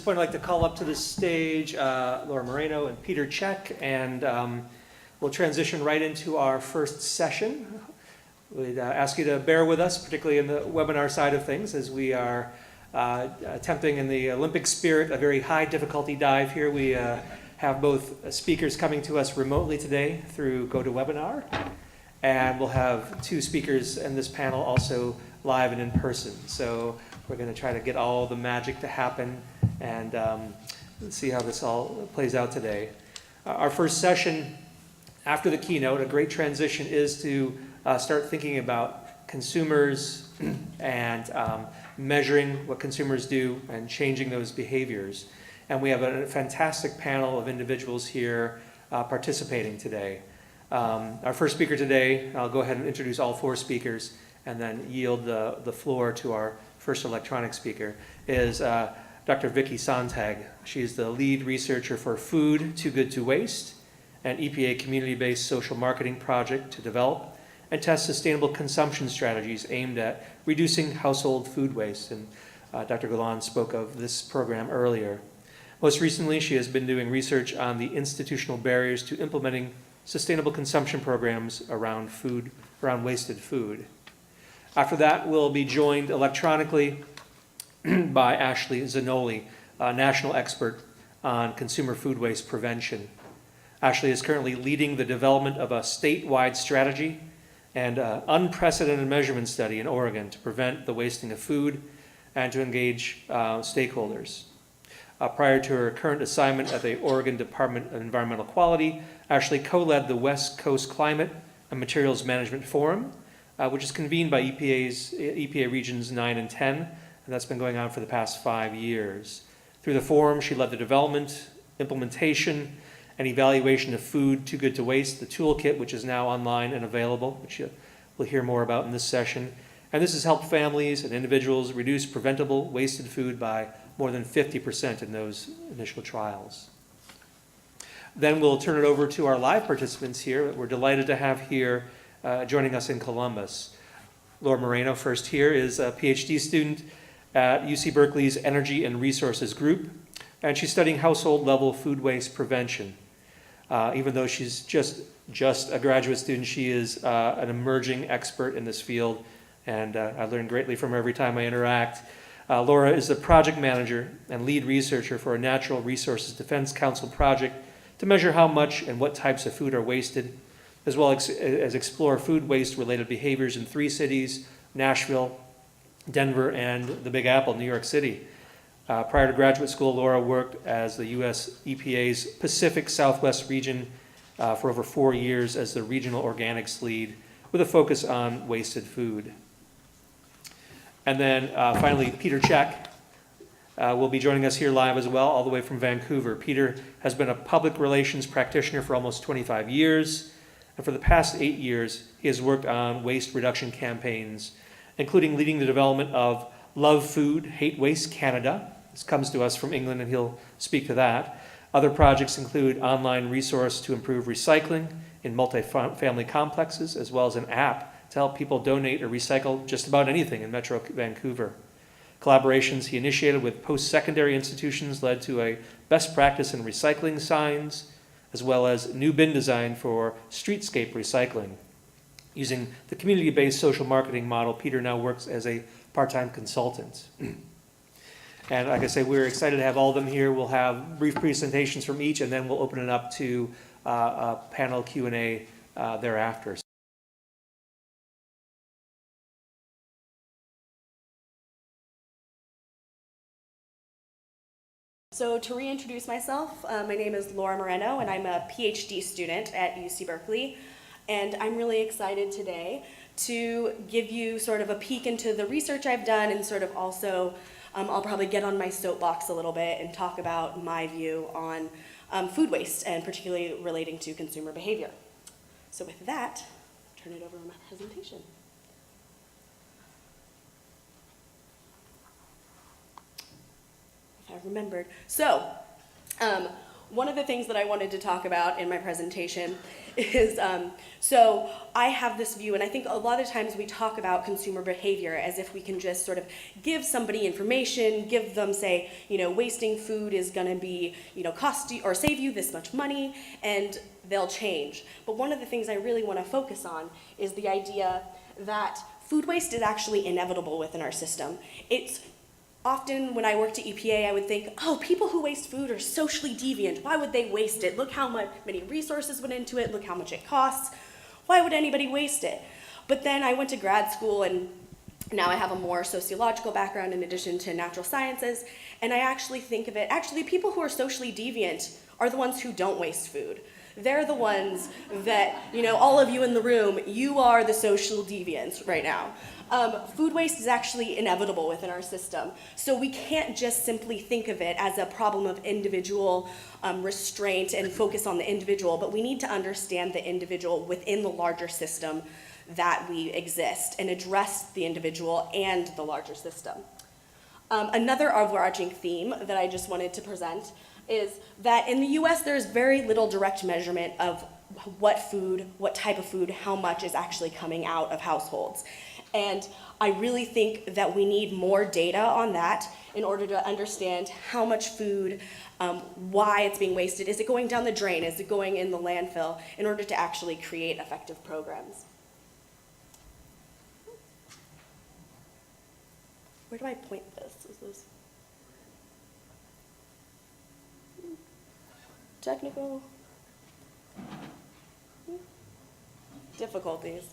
point, I'd like to call up to the stage Laura Moreno and Peter Cech, and we'll transition right into our first session. We'd ask you to bear with us, particularly in the webinar side of things, as we are attempting in the Olympic spirit a very high difficulty dive here. We have both speakers coming to us remotely today through GoToWebinar, and we'll have two speakers in this panel also live and in person. So we're going to try to get all the magic to happen and see how this all plays out today. Our first session after the keynote, a great transition, is to start thinking about consumers and measuring what consumers do and changing those behaviors. And we have a fantastic panel of individuals here participating today. Our first speaker today, I'll go ahead and introduce all four speakers and then yield the floor to our first electronic speaker, is Dr. Viki Sonntag. She's the lead researcher for Food Too Good to Waste, an EPA community-based social marketing project to develop and test sustainable consumption strategies aimed at reducing household food waste. And Dr. Golan spoke of this program earlier. Most recently, she has been doing research on the institutional barriers to implementing sustainable consumption programs around wasted food. After that, we'll be joined electronically by Ashley Zanolli, a national expert on consumer food waste prevention. Ashley is currently leading the development of a statewide strategy and an unprecedented measurement study in Oregon to prevent the wasting of food and to engage stakeholders. Prior to her current assignment at the Oregon Department of Environmental Quality, Ashley co-led the West Coast Climate and Materials Management Forum, which is convened by EPA Regions 9 and 10, and that's been going on for the past 5 years. Through the forum, she led the development, implementation, and evaluation of Food Too Good to Waste, the toolkit, which is now online and available, which we'll hear more about in this session. And this has helped families and individuals reduce preventable wasted food by more than 50% in those initial trials. Then we'll turn it over to our live participants here that we're delighted to have here joining us in Columbus. Laura Moreno, first here, is a PhD student at UC Berkeley's Energy and Resources Group, and she's studying household-level food waste prevention. Even though she's just a graduate student, she is an emerging expert in this field, and I learn greatly from her every time I interact. Laura is the project manager and lead researcher for a Natural Resources Defense Council project to measure how much and what types of food are wasted, as well as explore food waste-related behaviors in 3 cities, Nashville, Denver, and the Big Apple, New York City. Prior to graduate school, Laura worked as the U.S. EPA's Pacific Southwest region for over 4 years as the regional organics lead, with a focus on wasted food. And then finally, Peter Cech will be joining us here live as well, all the way from Vancouver. Peter has been a public relations practitioner for almost 25 years, and for the past 8 years, he has worked on waste reduction campaigns, including leading the development of Love Food, Hate Waste Canada. This comes to us from England, and he'll speak to that. Other projects include online resource to improve recycling in multifamily complexes, as well as an app to help people donate or recycle just about anything in Metro Vancouver. Collaborations he initiated with post-secondary institutions led to a best practice in recycling signs, as well as new bin design for streetscape recycling. Using the community-based social marketing model, Peter now works as a part-time consultant. And like I say, we're excited to have all of them here. We'll have brief presentations from each, and then we'll open it up to a panel Q&A thereafter. So to reintroduce myself, my name is Laura Moreno, and I'm a PhD student at UC Berkeley. And I'm really excited today to give you sort of a peek into the research I've done, and sort of also, I'll probably get on my soapbox a little bit and talk about my view on food waste, and particularly relating to consumer behavior. So with that, turn it over to my presentation. If I remembered. So one of the things that I wanted to talk about in my presentation is, so I have this view, and I think a lot of times we talk about consumer behavior as if we can just sort of give somebody information, give them, say, wasting food is gonna be, cost you or save you this much money, and they'll change. But one of the things I really wanna focus on is the idea that food waste is actually inevitable within our system. It's often when I worked at EPA, I would think, oh, people who waste food are socially deviant. Why would they waste it? Look how many resources went into it. Look how much it costs. Why would anybody waste it? But then I went to grad school, and now I have a more sociological background in addition to natural sciences, and I actually think of it, actually people who are socially deviant are the ones who don't waste food. They're the ones that, all of you in the room, you are the social deviants right now. Food waste is actually inevitable within our system. So we can't just simply think of it as a problem of individual restraint and focus on the individual, but we need to understand the individual within the larger system that we exist and address the individual and the larger system. Another overarching theme that I just wanted to present is that in the US there's very little direct measurement of what type of food, how much is actually coming out of households. And I really think that we need more data on that in order to understand how much food, why it's being wasted. Is it going down the drain? Is it going in the landfill? In order to actually create effective programs. Where do I point this? Is this technical difficulties?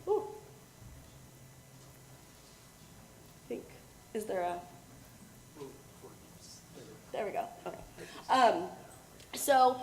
Ooh. Is there a, there we go, okay. So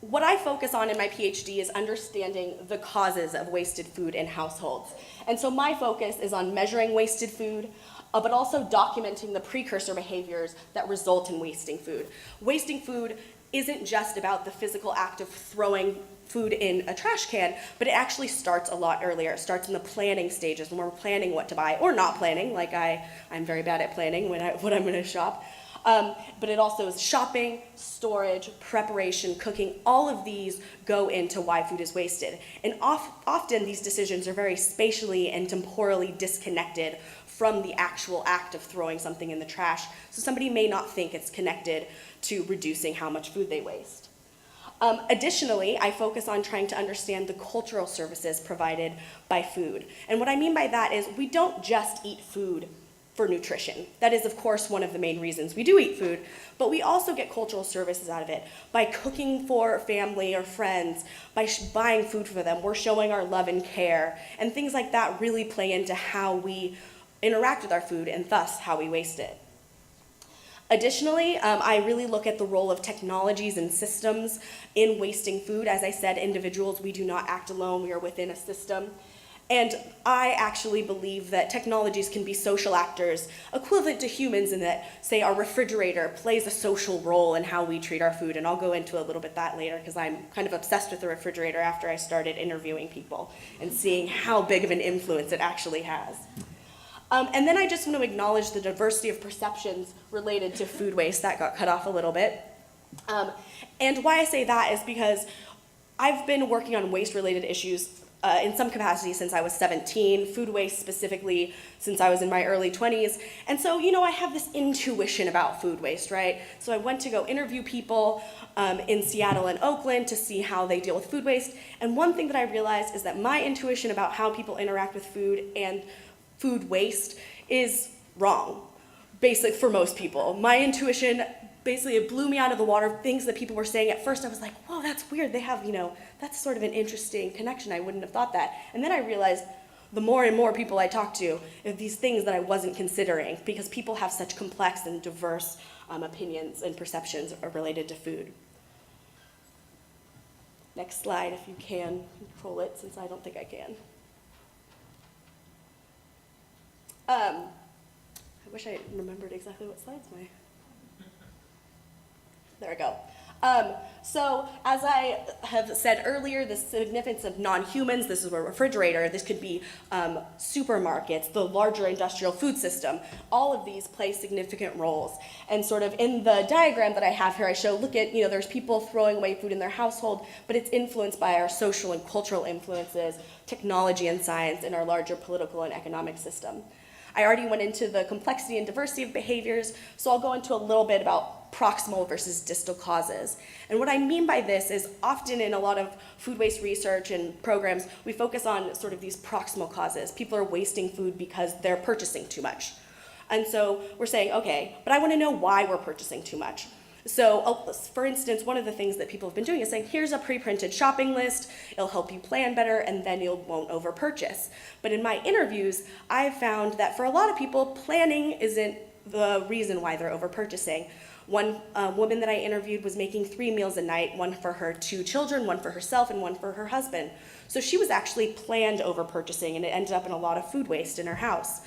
what I focus on in my PhD is understanding the causes of wasted food in households. And so my focus is on measuring wasted food, but also documenting the precursor behaviors that result in wasting food. Wasting food isn't just about the physical act of throwing food in a trash can, but it actually starts a lot earlier. It starts in the planning stages when we're planning what to buy, or not planning, like I'm very bad at planning what I'm gonna shop. But it also is shopping, storage, preparation, cooking. All of these go into why food is wasted. And often these decisions are very spatially and temporally disconnected from the actual act of throwing something in the trash. So somebody may not think it's connected to reducing how much food they waste. Additionally, I focus on trying to understand the cultural services provided by food. And what I mean by that is we don't just eat food for nutrition. That is, of course, one of the main reasons we do eat food, but we also get cultural services out of it. By cooking for family or friends, by buying food for them, we're showing our love and care, and things like that really play into how we interact with our food and thus how we waste it. Additionally, I really look at the role of technologies and systems in wasting food. As I said, individuals, we do not act alone, we are within a system. And I actually believe that technologies can be social actors equivalent to humans in that, say, our refrigerator plays a social role in how we treat our food. And I'll go into a little bit that later because I'm kind of obsessed with the refrigerator after I started interviewing people and seeing how big of an influence it actually has. And then I just want to acknowledge the diversity of perceptions related to food waste. That got cut off a little bit. And why I say that is because I've been working on waste-related issues in some capacity since I was 17, food waste specifically since I was in my early 20s. And so, I have this intuition about food waste, right? So I went to go interview people in Seattle and Oakland to see how they deal with food waste. And one thing that I realized is that my intuition about how people interact with food and food waste is wrong, basically for most people. My intuition, basically it blew me out of the water, things that people were saying. At first I was like, whoa, that's weird. They have, that's sort of an interesting connection. I wouldn't have thought that. And then I realized the more and more people I talk to, these things that I wasn't considering because people have such complex and diverse opinions and perceptions related to food. Next slide, if you can control it, since I don't think I can. I wish I remembered exactly what slides my. There we go. So as I have said earlier, the significance of non-humans, this is a refrigerator, this could be supermarkets, the larger industrial food system. All of these play significant roles. And sort of in the diagram that I have here, I show, look at, there's people throwing away food in their household, but it's influenced by our social and cultural influences, technology and science, and our larger political and economic system. I already went into the complexity and diversity of behaviors, so I'll go into a little bit about proximal versus distal causes. And what I mean by this is often in a lot of food waste research and programs, we focus on sort of these proximal causes. People are wasting food because they're purchasing too much. And so we're saying, okay, but I want to know why we're purchasing too much. So for instance, one of the things that people have been doing is saying, here's a pre-printed shopping list, it'll help you plan better, and then you won't over-purchase. But in my interviews, I've found that for a lot of people, planning isn't the reason why they're over-purchasing. One woman that I interviewed was making 3 meals a night, one for her 2 children, one for herself, and one for her husband. So she was actually planned over-purchasing, and it ended up in a lot of food waste in her house.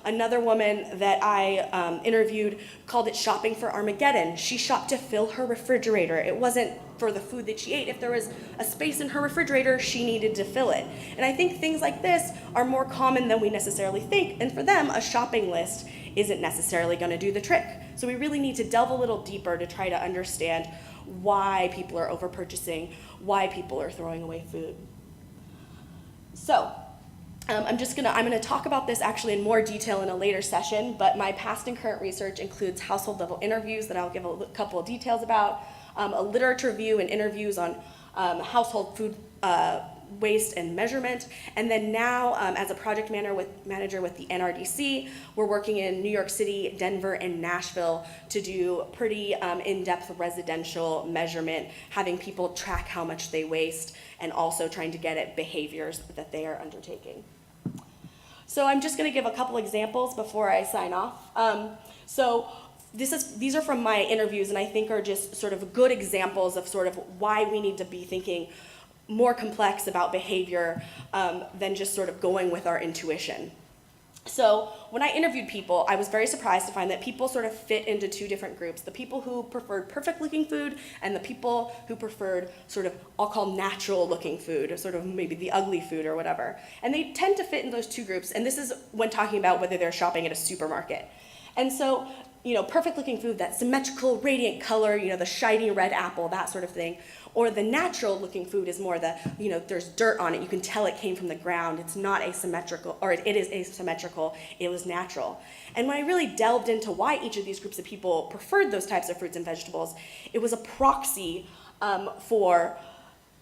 Another woman that I interviewed called it shopping for Armageddon. She shopped to fill her refrigerator. It wasn't for the food that she ate. If there was a space in her refrigerator, she needed to fill it. And I think things like this are more common than we necessarily think. And for them, a shopping list isn't necessarily going to do the trick. So we really need to delve a little deeper to try to understand why people are over-purchasing, why people are throwing away food. So, I'm going to talk about this actually in more detail in a later session, but my past and current research includes household level interviews that I'll give a couple of details about, a literature review and interviews on household food waste and measurement, and then now as a project manager with the NRDC, we're working in New York City, Denver, and Nashville to do pretty in-depth residential measurement, having people track how much they waste, and also trying to get at behaviors that they are undertaking. So I'm just going to give a couple examples before I sign off. These are from my interviews, and I think are just sort of good examples of sort of why we need to be thinking more complex about behavior than just sort of going with our intuition. So when I interviewed people, I was very surprised to find that people sort of fit into 2 different groups. The people who preferred perfect-looking food and the people who preferred sort of, I'll call natural-looking food, or sort of maybe the ugly food or whatever. And they tend to fit in those 2 groups, and this is when talking about whether they're shopping at a supermarket. And so, perfect-looking food, that symmetrical, radiant color, the shiny red apple, that sort of thing. Or the natural-looking food is more the, there's dirt on it. You can tell it came from the ground. It's not asymmetrical, or it is asymmetrical. It was natural. And when I really delved into why each of these groups of people preferred those types of fruits and vegetables, it was a proxy for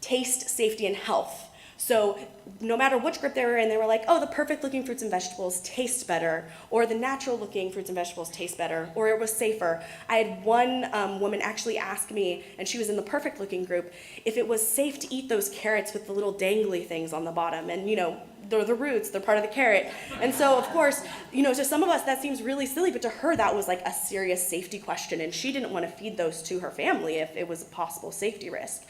taste, safety, and health. So no matter which group they were in, they were like, oh, the perfect-looking fruits and vegetables taste better, or the natural-looking fruits and vegetables taste better, or it was safer. I had one woman actually ask me, and she was in the perfect-looking group, if it was safe to eat those carrots with the little dangly things on the bottom. And, they're the roots, they're part of the carrot. And so, of course, to some of us, that seems really silly, but to her, that was like a serious safety question, and she didn't want to feed those to her family if it was a possible safety risk.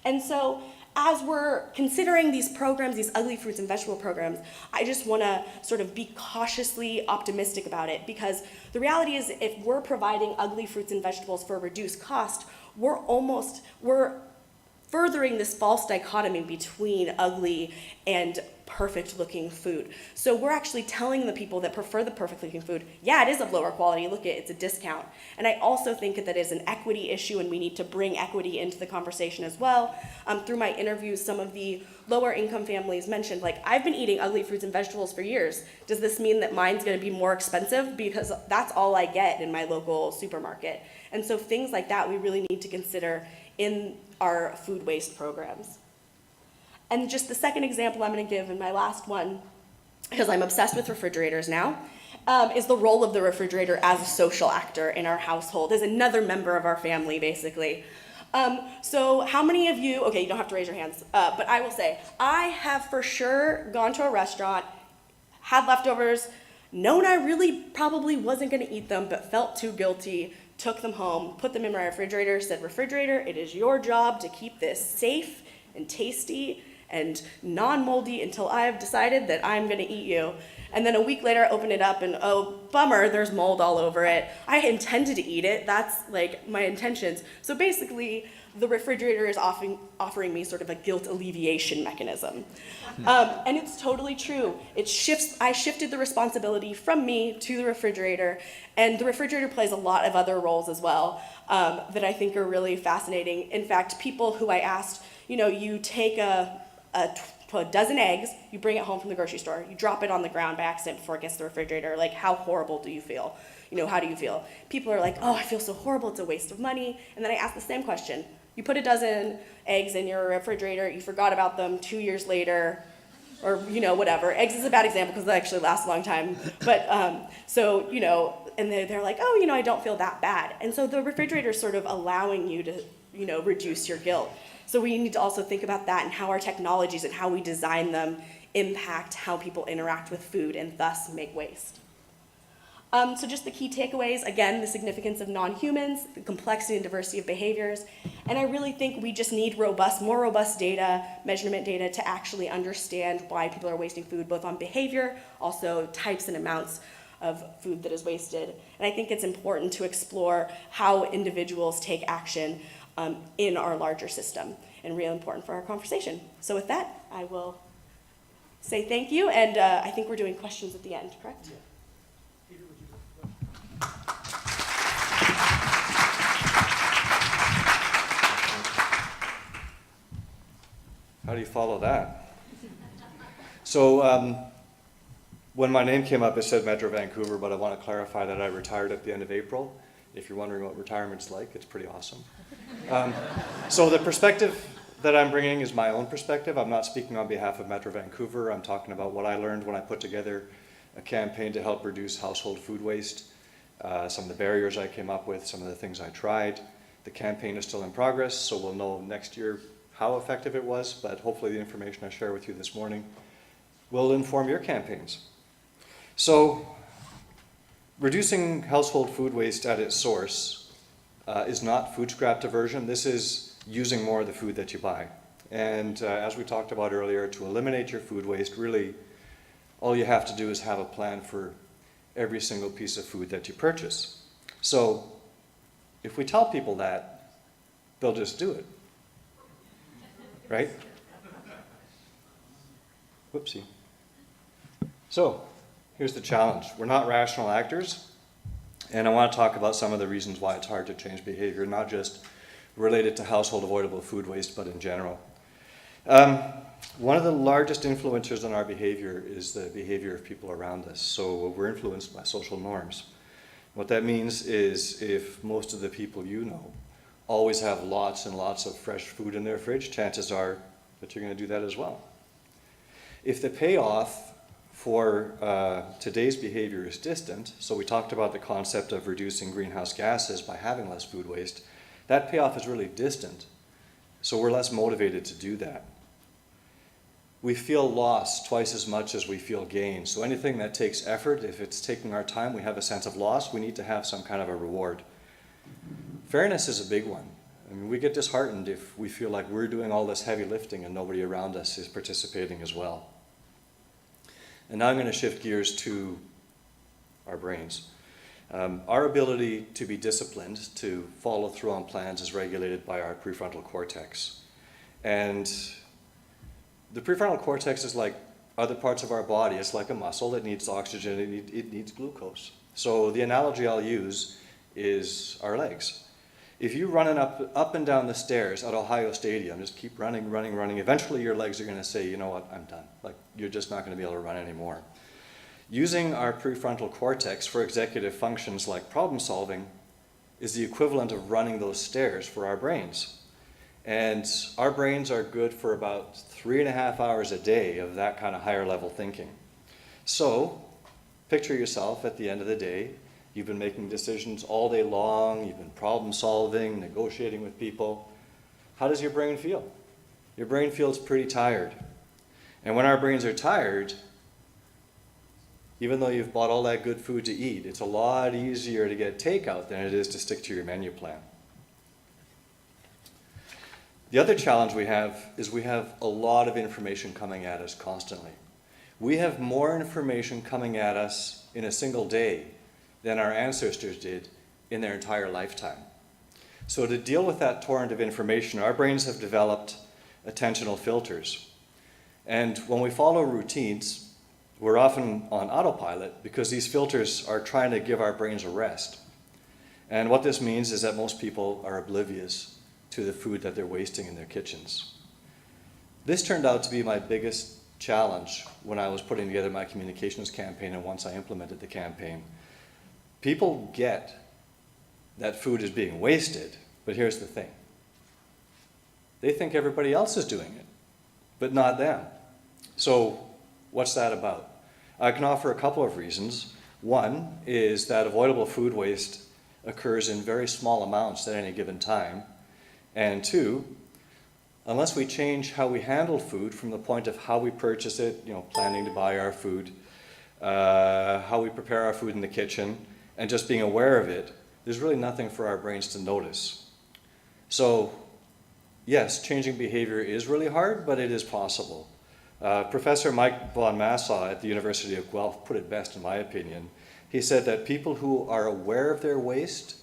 And so, as we're considering these programs, these ugly fruits and vegetable programs, I just want to sort of be cautiously optimistic about it, because the reality is if we're providing ugly fruits and vegetables for a reduced cost, we're furthering this false dichotomy between ugly and perfect-looking food. So we're actually telling the people that prefer the perfect-looking food, yeah, it is of lower quality, look, it's a discount. And I also think that is an equity issue, and we need to bring equity into the conversation as well. Through my interviews, some of the lower-income families mentioned, like, I've been eating ugly fruits and vegetables for years. Does this mean that mine's going to be more expensive? Because that's all I get in my local supermarket. And so things like that we really need to consider in our food waste programs. And just the second example I'm going to give, and my last one, because I'm obsessed with refrigerators now, is the role of the refrigerator as a social actor in our household, as another member of our family, basically. So how many of you, okay, you don't have to raise your hands, but I will say, I have for sure gone to a restaurant, had leftovers, known I really probably wasn't going to eat them, but felt too guilty, took them home, put them in my refrigerator, said, refrigerator, it is your job to keep this safe and tasty and non-moldy until I've decided that I'm gonna eat you. And then a week later, I open it up and, oh, bummer, there's mold all over it. I intended to eat it. That's like my intentions. So basically, the refrigerator is offering me sort of a guilt alleviation mechanism. And it's totally true. I shifted the responsibility from me to the refrigerator, and the refrigerator plays a lot of other roles as well that I think are really fascinating. In fact, people who I asked, you take a dozen eggs, you bring it home from the grocery store, you drop it on the ground by accident before it gets to the refrigerator, like how horrible do you feel? How do you feel? People are like, oh, I feel so horrible, it's a waste of money. And then I ask the same question. You put a dozen eggs in your refrigerator, you forgot about them 2 years later, or whatever. Eggs is a bad example because they actually last a long time. But and they're like, oh, I don't feel that bad. And so the refrigerator is sort of allowing you to, reduce your guilt. So we need to also think about that and how our technologies and how we design them impact how people interact with food and thus make waste. So just the key takeaways, again, the significance of non-humans, the complexity and diversity of behaviors, and I really think we just need more robust data, measurement data, to actually understand why people are wasting food, both on behavior, also types and amounts of food that is wasted. And I think it's important to explore how individuals take action in our larger system, and really important for our conversation. So with that, I will say thank you, and I think we're doing questions at the end, correct? Yeah. How do you follow that? So when my name came up, it said Metro Vancouver, but I want to clarify that I retired at the end of April. If you're wondering what retirement's like, it's pretty awesome. So the perspective that I'm bringing is my own perspective. I'm not speaking on behalf of Metro Vancouver. I'm talking about what I learned when I put together a campaign to help reduce household food waste, some of the barriers I came up with, some of the things I tried. The campaign is still in progress, so we'll know next year how effective it was, but hopefully the information I share with you this morning will inform your campaigns. So, reducing household food waste at its source is not food scrap diversion. This is using more of the food that you buy. And as we talked about earlier, to eliminate your food waste, really all you have to do is have a plan for every single piece of food that you purchase. So, if we tell people that, they'll just do it. Right? Whoopsie. So, here's the challenge. We're not rational actors, and I want to talk about some of the reasons why it's hard to change behavior, not just related to household avoidable food waste, but in general. One of the largest influencers on our behavior is the behavior of people around us. So we're influenced by social norms. What that means is if most of the people you know always have lots and lots of fresh food in their fridge, chances are that you're going to do that as well. If the payoff for today's behavior is distant, so we talked about the concept of reducing greenhouse gases by having less food waste, that payoff is really distant, so we're less motivated to do that. We feel loss twice as much as we feel gain, so anything that takes effort, if it's taking our time, we have a sense of loss, we need to have some kind of a reward. Fairness is a big one. I mean, we get disheartened if we feel like we're doing all this heavy lifting and nobody around us is participating as well. And now I'm going to shift gears to our brains. Our ability to be disciplined, to follow through on plans, is regulated by our prefrontal cortex. And the prefrontal cortex is like other parts of our body. It's like a muscle. It needs oxygen. It needs glucose. So the analogy I'll use is our legs. If you're running up and down the stairs at Ohio Stadium, just keep running, eventually your legs are going to say, you know what, I'm done. Like, you're just not going to be able to run anymore. Using our prefrontal cortex for executive functions like problem solving is the equivalent of running those stairs for our brains. And our brains are good for about 3.5 hours a day of that kind of higher level thinking. So, picture yourself at the end of the day. You've been making decisions all day long, you've been problem solving, negotiating with people. How does your brain feel? Your brain feels pretty tired. And when our brains are tired, even though you've bought all that good food to eat, it's a lot easier to get takeout than it is to stick to your menu plan. The other challenge we have is we have a lot of information coming at us constantly. We have more information coming at us in a single day than our ancestors did in their entire lifetime. So to deal with that torrent of information, our brains have developed attentional filters. And when we follow routines, we're often on autopilot because these filters are trying to give our brains a rest. And what this means is that most people are oblivious to the food that they're wasting in their kitchens. This turned out to be my biggest challenge when I was putting together my communications campaign and once I implemented the campaign. People get that food is being wasted, but here's the thing. They think everybody else is doing it, but not them. So what's that about? I can offer a couple of reasons. One is that avoidable food waste occurs in very small amounts at any given time. And two, unless we change how we handle food from the point of how we purchase it, planning to buy our food, how we prepare our food in the kitchen, and just being aware of it, there's really nothing for our brains to notice. So, yes, changing behavior is really hard, but it is possible. Professor Mike von Massaw at the University of Guelph put it best, in my opinion. He said that people who are aware of their waste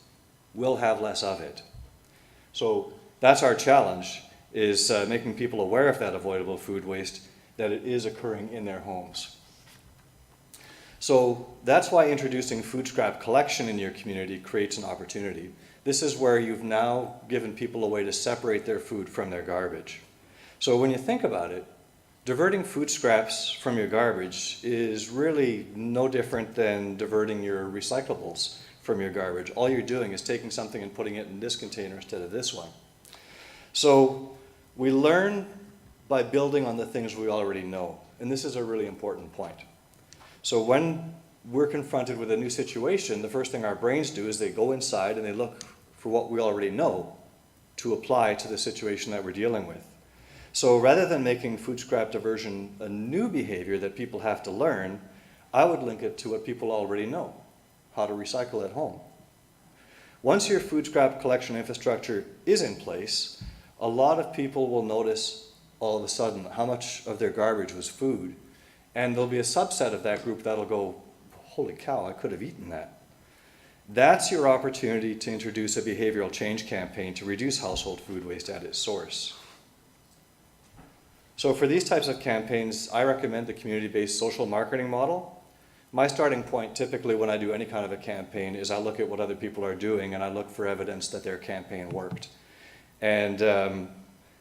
will have less of it. So that's our challenge, is making people aware of that avoidable food waste, that it is occurring in their homes. So that's why introducing food scrap collection in your community creates an opportunity. This is where you've now given people a way to separate their food from their garbage. So when you think about it, diverting food scraps from your garbage is really no different than diverting your recyclables from your garbage. All you're doing is taking something and putting it in this container instead of this one. So we learn by building on the things we already know. And this is a really important point. So when we're confronted with a new situation, the first thing our brains do is they go inside and they look for what we already know to apply to the situation that we're dealing with. So rather than making food scrap diversion a new behavior that people have to learn, I would link it to what people already know, how to recycle at home. Once your food scrap collection infrastructure is in place, a lot of people will notice all of a sudden how much of their garbage was food. And there'll be a subset of that group that'll go, holy cow, I could have eaten that. That's your opportunity to introduce a behavioral change campaign to reduce household food waste at its source. So for these types of campaigns, I recommend the community-based social marketing model. My starting point typically when I do any kind of a campaign is I look at what other people are doing and I look for evidence that their campaign worked. And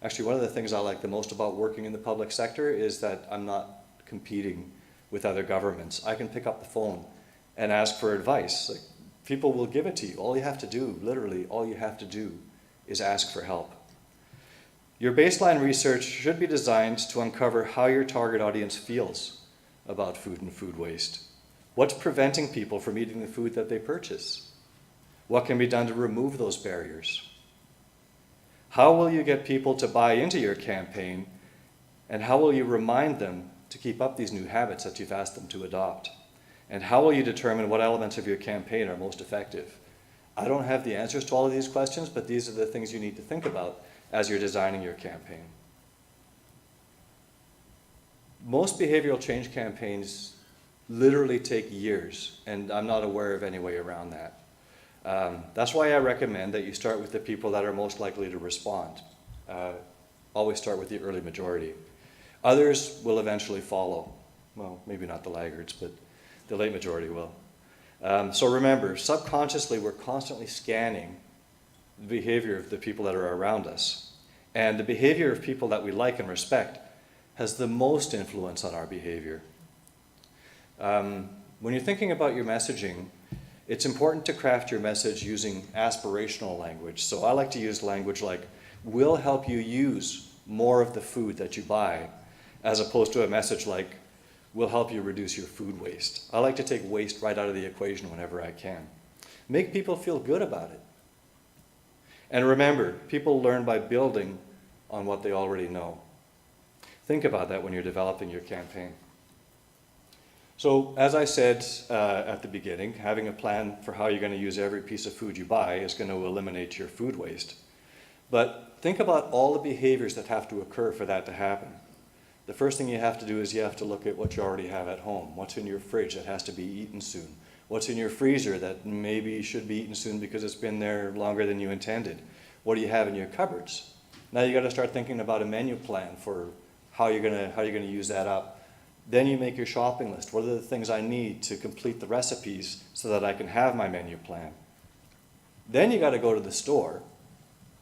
actually one of the things I like the most about working in the public sector is that I'm not competing with other governments. I can pick up the phone and ask for advice. Like, people will give it to you. All you have to do, literally all you have to do, is ask for help. Your baseline research should be designed to uncover how your target audience feels about food and food waste. What's preventing people from eating the food that they purchase? What can be done to remove those barriers? How will you get people to buy into your campaign, and how will you remind them to keep up these new habits that you've asked them to adopt? And how will you determine what elements of your campaign are most effective? I don't have the answers to all of these questions, but these are the things you need to think about as you're designing your campaign. Most behavioral change campaigns literally take years, and I'm not aware of any way around that. That's why I recommend that you start with the people that are most likely to respond. Always start with the early majority. Others will eventually follow. Well, maybe not the laggards, but the late majority will. So remember, subconsciously we're constantly scanning the behavior of the people that are around us. And the behavior of people that we like and respect has the most influence on our behavior. When you're thinking about your messaging, it's important to craft your message using aspirational language. So I like to use language like, we'll help you use more of the food that you buy, as opposed to a message like, we'll help you reduce your food waste. I like to take waste right out of the equation whenever I can. Make people feel good about it. And remember, people learn by building on what they already know. Think about that when you're developing your campaign. So, as I said at the beginning, having a plan for how you're going to use every piece of food you buy is going to eliminate your food waste. But think about all the behaviors that have to occur for that to happen. The first thing you have to do is you have to look at what you already have at home. What's in your fridge that has to be eaten soon? What's in your freezer that maybe should be eaten soon because it's been there longer than you intended? What do you have in your cupboards? Now you got to start thinking about a menu plan for how you're gonna use that up. Then you make your shopping list. What are the things I need to complete the recipes so that I can have my menu plan? Then you got to go to the store,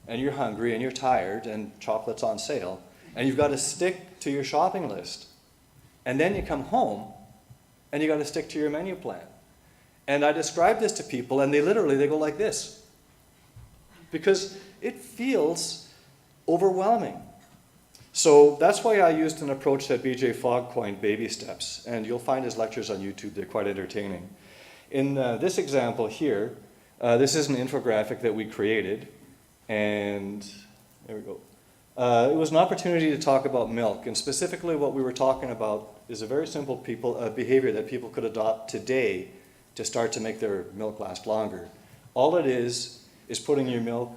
and you're hungry and you're tired and chocolate's on sale, and you've got to stick to your shopping list. And then you come home and you got to stick to your menu plan. And I describe this to people and they go like this, because it feels overwhelming. So that's why I used an approach that BJ Fogg coined, baby steps, and you'll find his lectures on YouTube. They're quite entertaining. In this example here, this is an infographic that we created, and there we go. It was an opportunity to talk about milk, and specifically what we were talking about is a very simple behavior that people could adopt today to start to make their milk last longer. All it is putting your milk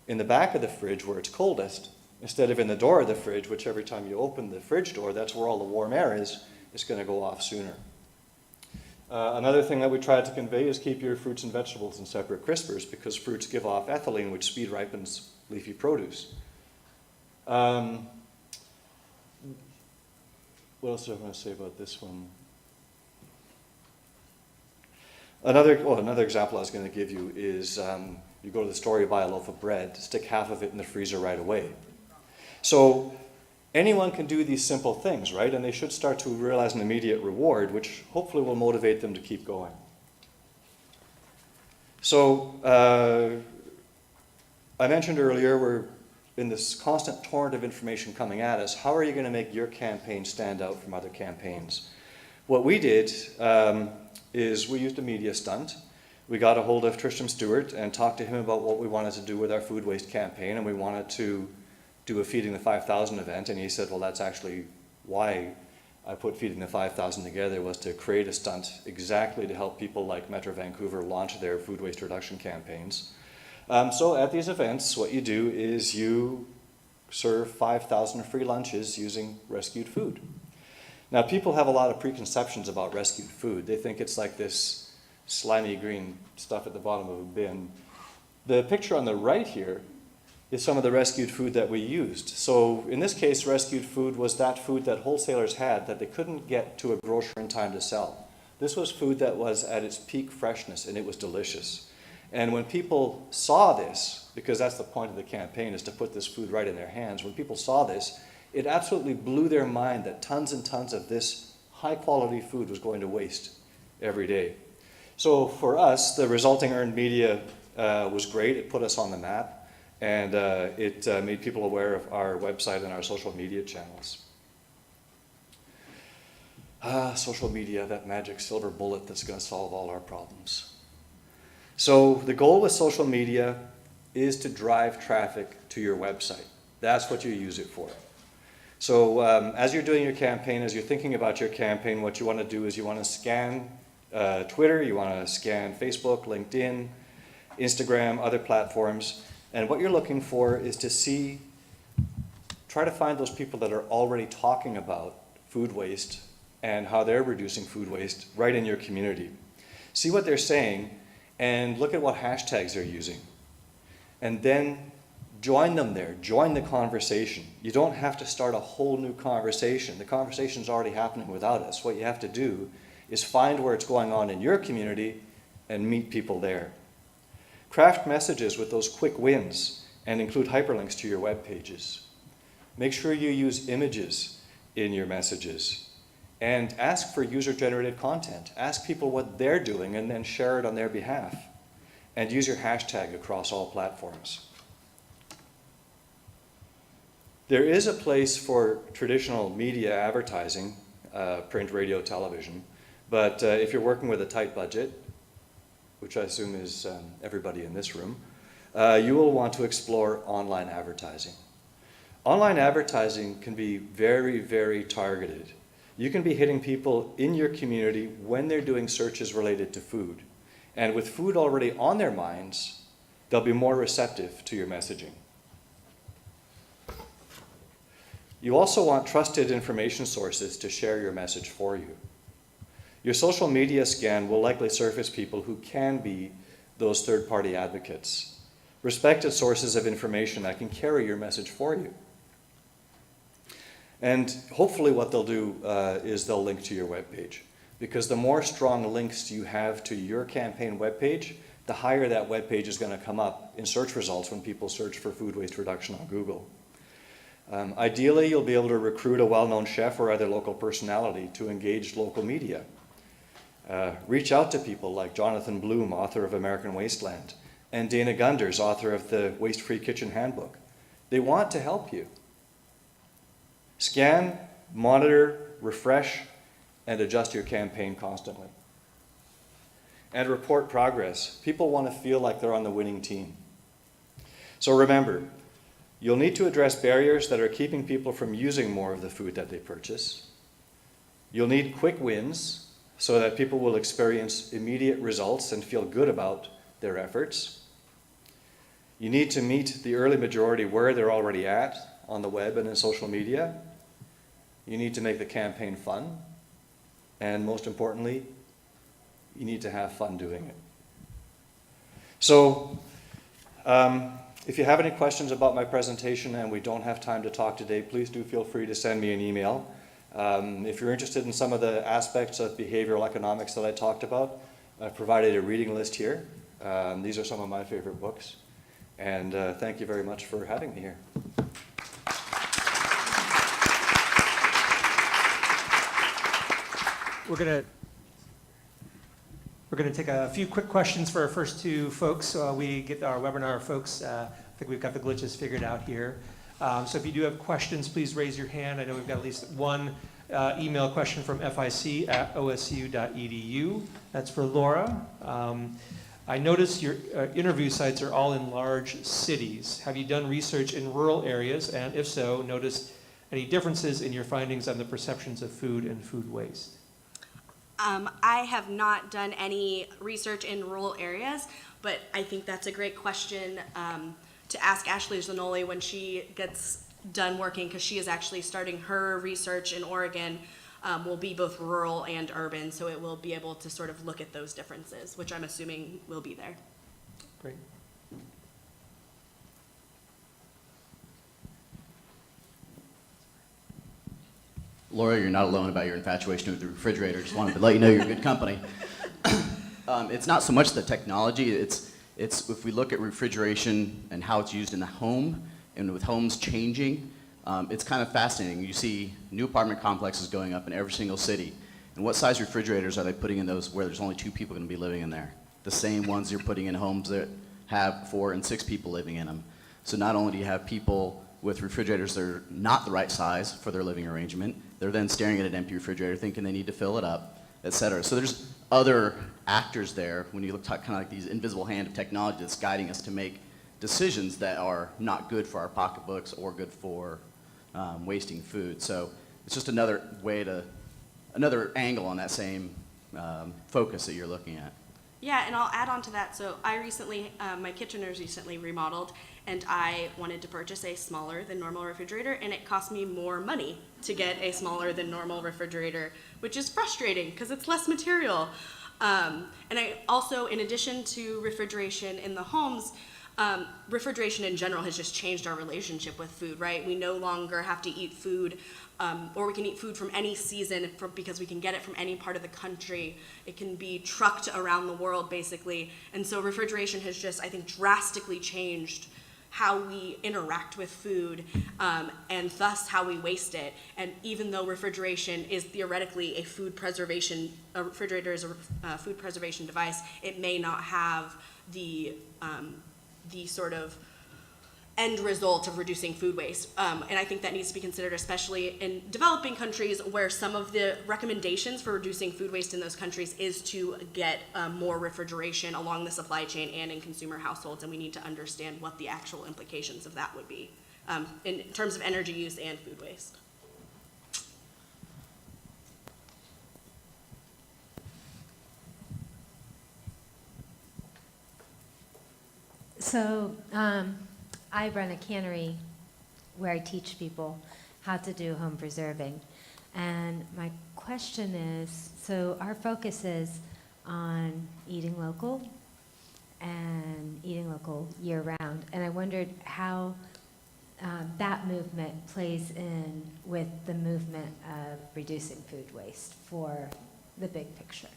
in the back of the fridge where it's coldest, instead of in the door of the fridge, which every time you open the fridge door, that's where all the warm air is, it's going to go off sooner. Another thing that we tried to convey is keep your fruits and vegetables in separate crispers, because fruits give off ethylene, which speed ripens leafy produce. What else do I want to say about this one? Another example I was going to give you is you go to the store, you buy a loaf of bread, stick half of it in the freezer right away. So anyone can do these simple things, right? And they should start to realize an immediate reward, which hopefully will motivate them to keep going. So I mentioned earlier, we're in this constant torrent of information coming at us. How are you going to make your campaign stand out from other campaigns? What we did is we used a media stunt. We got a hold of Tristram Stewart and talked to him about what we wanted to do with our food waste campaign, and we wanted to do a Feeding the 5,000 event, and he said, well, that's actually why I put Feeding the 5,000 together, was to create a stunt exactly to help people like Metro Vancouver launch their food waste reduction campaigns. So at these events, what you do is you serve 5,000 free lunches using rescued food. Now, people have a lot of preconceptions about rescued food. They think it's like this slimy green stuff at the bottom of a bin. The picture on the right here is some of the rescued food that we used. So in this case, rescued food was that food that wholesalers had that they couldn't get to a grocer in time to sell. This was food that was at its peak freshness, and it was delicious. And when people saw this, because that's the point of the campaign, is to put this food right in their hands, when people saw this, it absolutely blew their mind that tons and tons of this high-quality food was going to waste every day. So for us, the resulting earned media was great. It put us on the map, and it made people aware of our website and our social media channels. Social media, that magic silver bullet that's going to solve all our problems. So the goal with social media is to drive traffic to your website. That's what you use it for. So as you're doing your campaign, as you're thinking about your campaign, what you want to do is you want to scan Twitter, you want to scan Facebook, LinkedIn, Instagram, other platforms. And what you're looking for is to try to find those people that are already talking about food waste and how they're reducing food waste right in your community. See what they're saying and look at what hashtags they're using. And then join them there, join the conversation. You don't have to start a whole new conversation. The conversation's already happening without us. What you have to do is find where it's going on in your community and meet people there. Craft messages with those quick wins and include hyperlinks to your web pages. Make sure you use images in your messages and ask for user-generated content. Ask people what they're doing and then share it on their behalf. And use your hashtag across all platforms. There is a place for traditional media advertising, print, radio, television, but if you're working with a tight budget, which I assume is everybody in this room, you will want to explore online advertising. Online advertising can be very, very targeted. You can be hitting people in your community when they're doing searches related to food. And with food already on their minds, they'll be more receptive to your messaging. You also want trusted information sources to share your message for you. Your social media scan will likely surface people who can be those third-party advocates, respected sources of information that can carry your message for you. And hopefully what they'll do is they'll link to your webpage, because the more strong links you have to your campaign webpage, the higher that webpage is going to come up in search results when people search for food waste reduction on Google. Ideally, you'll be able to recruit a well-known chef or other local personality to engage local media. Reach out to people like Jonathan Bloom, author of American Wasteland, and Dana Gunders, author of the Waste-Free Kitchen Handbook. They want to help you. Scan, monitor, refresh, and adjust your campaign constantly. And report progress. People want to feel like they're on the winning team. So remember, you'll need to address barriers that are keeping people from using more of the food that they purchase. You'll need quick wins so that people will experience immediate results and feel good about their efforts. You need to meet the early majority where they're already at on the web and in social media. You need to make the campaign fun. And most importantly, you need to have fun doing it. So, if you have any questions about my presentation and we don't have time to talk today, please do feel free to send me an email. If you're interested in some of the aspects of behavioral economics that I talked about, I've provided a reading list here. These are some of my favorite books. And thank you very much for having me here. We're going to take a few quick questions for our first two folks. So we get our webinar folks. I think we've got the glitches figured out here. So if you do have questions, please raise your hand. I know we've got at least one email question from fic@osu.edu. That's for Laura. I noticed your interview sites are all in large cities. Have you done research in rural areas? And if so, noticed any differences in your findings on the perceptions of food and food waste? I have not done any research in rural areas, but I think that's a great question to ask Ashley Zanolli when she gets done working, because she is actually starting her research in Oregon. Will be both rural and urban, so it will be able to sort of look at those differences, which I'm assuming will be there. Great. Laura, you're not alone about your infatuation with the refrigerator. Just wanted to let you know you're good company. It's not so much the technology, it's if we look at refrigeration and how it's used in the home, and with homes changing, it's kind of fascinating. You see new apartment complexes going up in every single city. And what size refrigerators are they putting in those where there's only 2 people going to be living in there? The same ones you're putting in homes that have 4 and 6 people living in them. So not only do you have people with refrigerators that are not the right size for their living arrangement, they're then staring at an empty refrigerator thinking they need to fill it up, et cetera. So there's other actors there when you look at kind of like these invisible hand of technology that's guiding us to make decisions that are not good for our pocketbooks or good for wasting food. So it's just another angle on that same focus that you're looking at. Yeah, and I'll add on to that. So I recently, my kitchen was recently remodeled, and I wanted to purchase a smaller than normal refrigerator, and it cost me more money to get a smaller than normal refrigerator, which is frustrating because it's less material. And I also, in addition to refrigeration in the homes, refrigeration in general has just changed our relationship with food, right? We no longer have to eat food, or we can eat food from any season because we can get it from any part of the country. It can be trucked around the world, basically. And so refrigeration has just, I think, drastically changed how we interact with food, and thus how we waste it. And even though refrigeration is theoretically a refrigerator is a food preservation device, it may not have the sort of end result of reducing food waste. And I think that needs to be considered, especially in developing countries where some of the recommendations for reducing food waste in those countries is to get more refrigeration along the supply chain and in consumer households, and we need to understand what the actual implications of that would be in terms of energy use and food waste. So I run a cannery where I teach people, how to do home preserving. And my question is, so our focus is on eating local and eating local year-round, and I wondered how that movement plays in with the movement of reducing food waste for the big picture.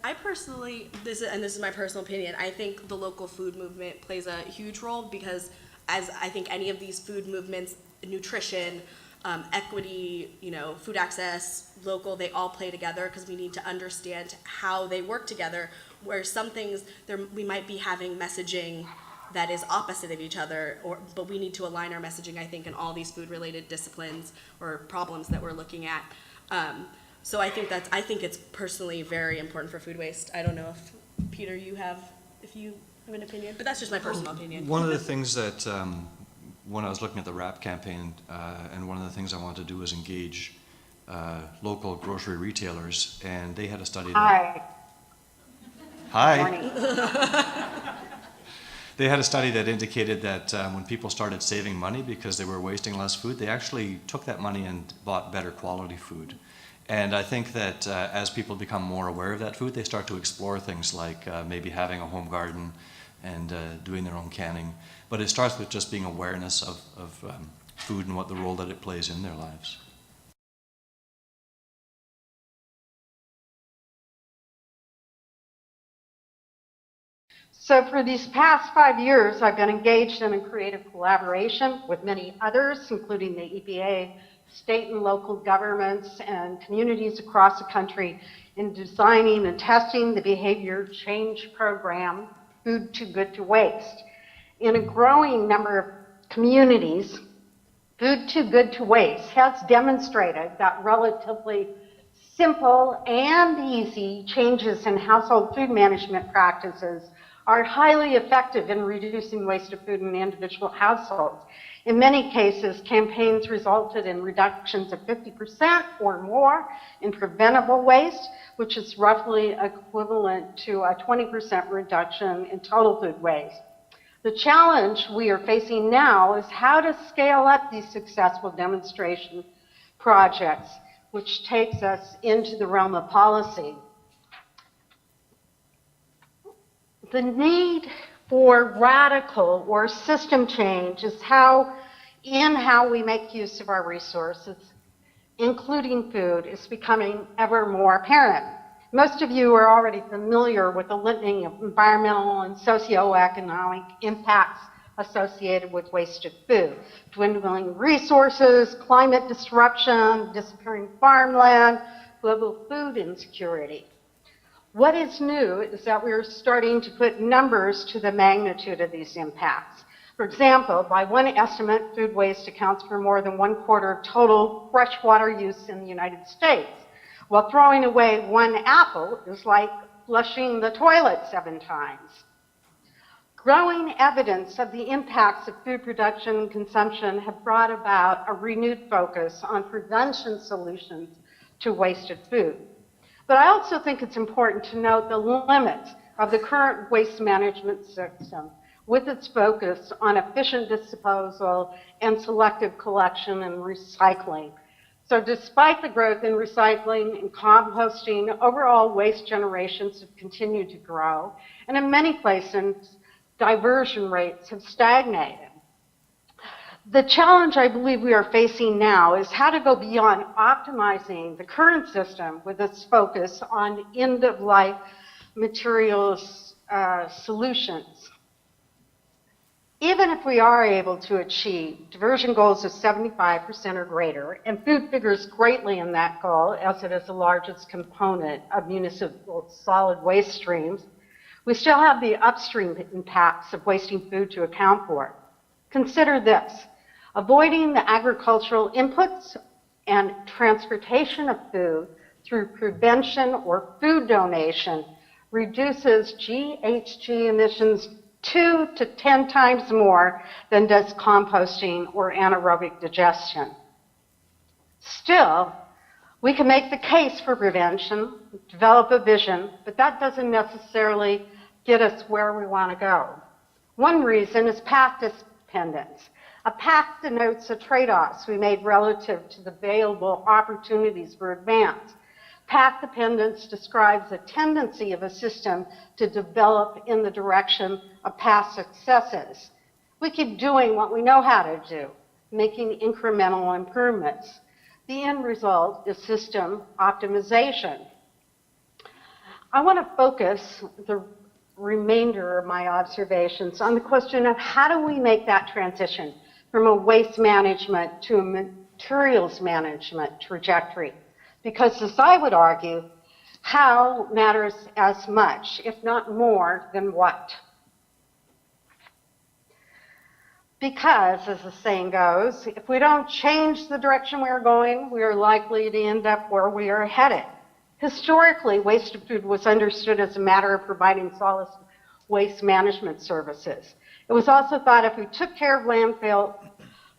I personally, this is my personal opinion, I think the local food movement plays a huge role because, as I think any of these food movements, nutrition, equity, food access, local, they all play together because we need to understand how they work together, where some things, we might be having messaging that is opposite of each other, but we need to align our messaging, I think, in all these food-related disciplines or problems that we're looking at. So I think it's personally very important for food waste. I don't know if, Peter, if you have an opinion, but that's just my personal opinion. One of the things that, when I was looking at the WRAP campaign, and one of the things I wanted to do was engage local grocery retailers, and they had a study that... Hi. Morning. They had a study that indicated that when people started saving money because they were wasting less food, they actually took that money and bought better quality food. And I think that as people become more aware of that food, they start to explore things like maybe having a home garden and doing their own canning. But it starts with just being awareness of food and what the role that it plays in their lives. So for these past 5 years, I've been engaged in a creative collaboration with many others, including the EPA, state and local governments, and communities across the country in designing and testing the behavior change program, Food Too Good to Waste. In a growing number of communities, Food Too Good to Waste has demonstrated that relatively simple and easy changes in household food management practices are highly effective in reducing waste of food in individual households. In many cases, campaigns resulted in reductions of 50% or more in preventable waste, which is roughly equivalent to a 20% reduction in total food waste. The challenge we are facing now is how to scale up these successful demonstration projects, which takes us into the realm of policy. The need for radical or system change is how we make use of our resources, including food, is becoming ever more apparent. Most of you are already familiar with the litany of environmental and socioeconomic impacts associated with wasted food: dwindling resources, climate disruption, disappearing farmland, global food insecurity. What is new is that we are starting to put numbers to the magnitude of these impacts. For example, by one estimate, food waste accounts for more than 1/4 of total freshwater use in the United States, while throwing away one apple is like flushing the toilet 7 times. Growing evidence of the impacts of food production and consumption have brought about a renewed focus on prevention solutions to wasted food. But I also think it's important to note the limits of the current waste management system with its focus on efficient disposal and selective collection and recycling. So despite the growth in recycling and composting, overall waste generations have continued to grow, and in many places, diversion rates have stagnated. The challenge I believe we are facing now is how to go beyond optimizing the current system with its focus on end-of-life materials solutions. Even if we are able to achieve diversion goals of 75% or greater, and food figures greatly in that goal as it is the largest component of municipal solid waste streams, we still have the upstream impacts of wasting food to account for. Consider this: avoiding the agricultural inputs and transportation of food through prevention or food donation reduces GHG emissions 2 to 10 times more than does composting or anaerobic digestion. Still, we can make the case for prevention, develop a vision, but that doesn't necessarily get us where we want to go. One reason is path dependence. A path denotes the trade-offs we made relative to the available opportunities for advance. Path dependence describes a tendency of a system to develop in the direction of past successes. We keep doing what we know how to do, making incremental improvements. The end result is system optimization. I want to focus the remainder of my observations on the question of how do we make that transition from a waste management to a materials management trajectory? Because as I would argue, how matters as much, if not more, than what. Because, as the saying goes, if we don't change the direction we're going, we are likely to end up where we are headed. Historically, wasted food was understood as a matter of providing solid waste management services. It was also thought if we took care of landfill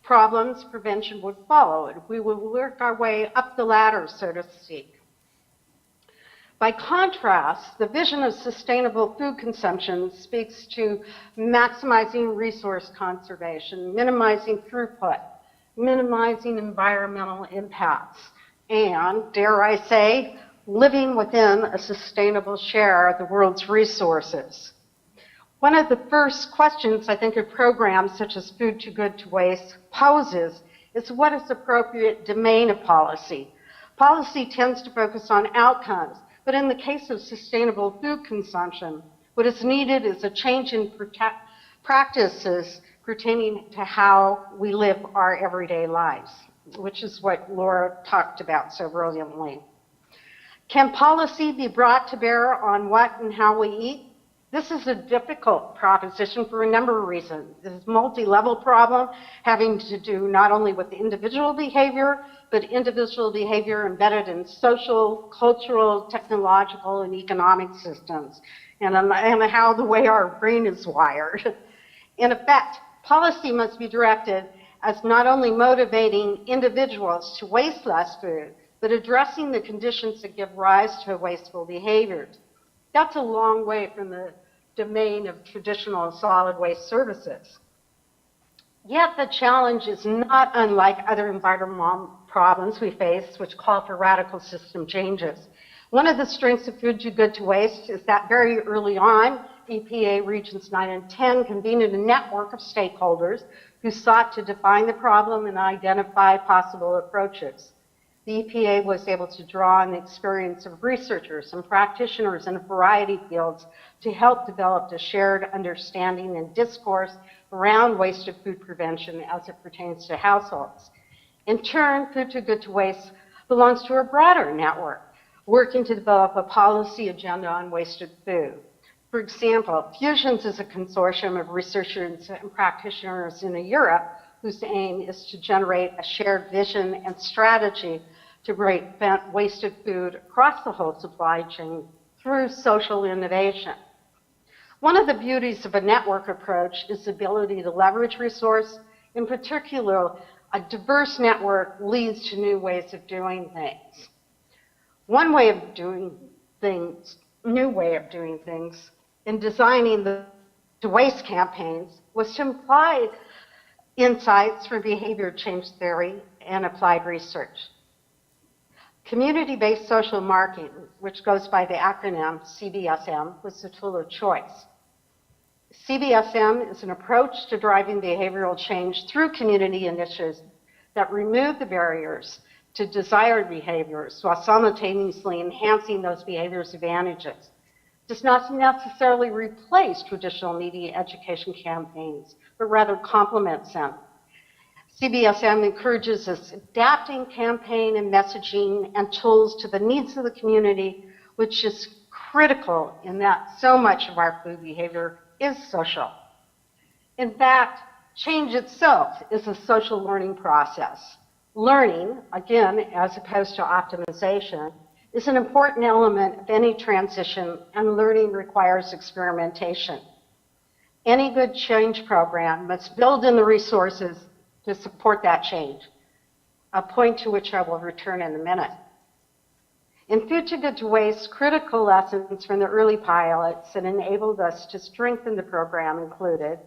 problems, prevention would follow. We would work our way up the ladder, so to speak. By contrast, the vision of sustainable food consumption speaks to maximizing resource conservation, minimizing throughput, minimizing environmental impacts, and, dare I say, living within a sustainable share of the world's resources. One of the first questions I think a program such as Food Too Good to Waste poses is what is the appropriate domain of policy? Policy tends to focus on outcomes, but in the case of sustainable food consumption, what is needed is a change in practices pertaining to how we live our everyday lives, which is what Laura talked about so brilliantly. Can policy be brought to bear on what and how we eat? This is a difficult proposition for a number of reasons. This is a multi-level problem having to do not only with individual behavior, but individual behavior embedded in social, cultural, technological, and economic systems, and how the way our brain is wired. In effect, policy must be directed as not only motivating individuals to waste less food, but addressing the conditions that give rise to wasteful behaviors. That's a long way from the domain of traditional solid waste services. Yet the challenge is not unlike other environmental problems we face, which call for radical system changes. One of the strengths of Food Too Good to Waste is that very early on, EPA Regions 9 and 10 convened a network of stakeholders who sought to define the problem and identify possible approaches. The EPA was able to draw on the experience of researchers and practitioners in a variety of fields to help develop a shared understanding and discourse around wasted food prevention as it pertains to households. In turn, Food Too Good to Waste belongs to a broader network, working to develop a policy agenda on wasted food. For example, Fusions is a consortium of researchers and practitioners in Europe whose aim is to generate a shared vision and strategy to prevent wasted food across the whole supply chain through social innovation. One of the beauties of a network approach is the ability to leverage resource. In particular, a diverse network leads to new ways of doing things. One way of doing things, new way of doing things, in designing the waste campaigns was to apply insights from behavior change theory and applied research. Community-based social marketing, which goes by the acronym CBSM, was the tool of choice. CBSM is an approach to driving behavioral change through community initiatives that remove the barriers to desired behaviors while simultaneously enhancing those behaviors' advantages. It does not necessarily replace traditional media education campaigns, but rather complements them. CBSM encourages us adapting campaign and messaging and tools to the needs of the community, which is critical in that so much of our food behavior is social. In fact, change itself is a social learning process. Learning, again, as opposed to optimization, is an important element of any transition, and learning requires experimentation. Any good change program must build in the resources to support that change, a point to which I will return in a minute. In Food Too Good to Waste, critical lessons from the early pilots that enabled us to strengthen the program included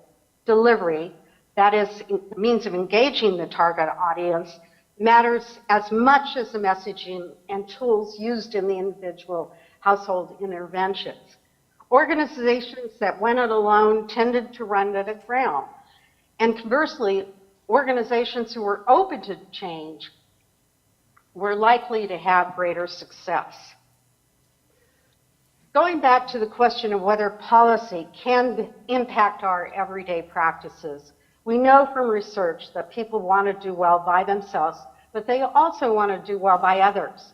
delivery, that is, the means of engaging the target audience, matters as much as the messaging and tools used in the individual household interventions. Organizations that went it alone tended to run to the ground. And conversely, organizations who were open to change were likely to have greater success. Going back to the question of whether policy can impact our everyday practices, we know from research that people want to do well by themselves, but they also want to do well by others.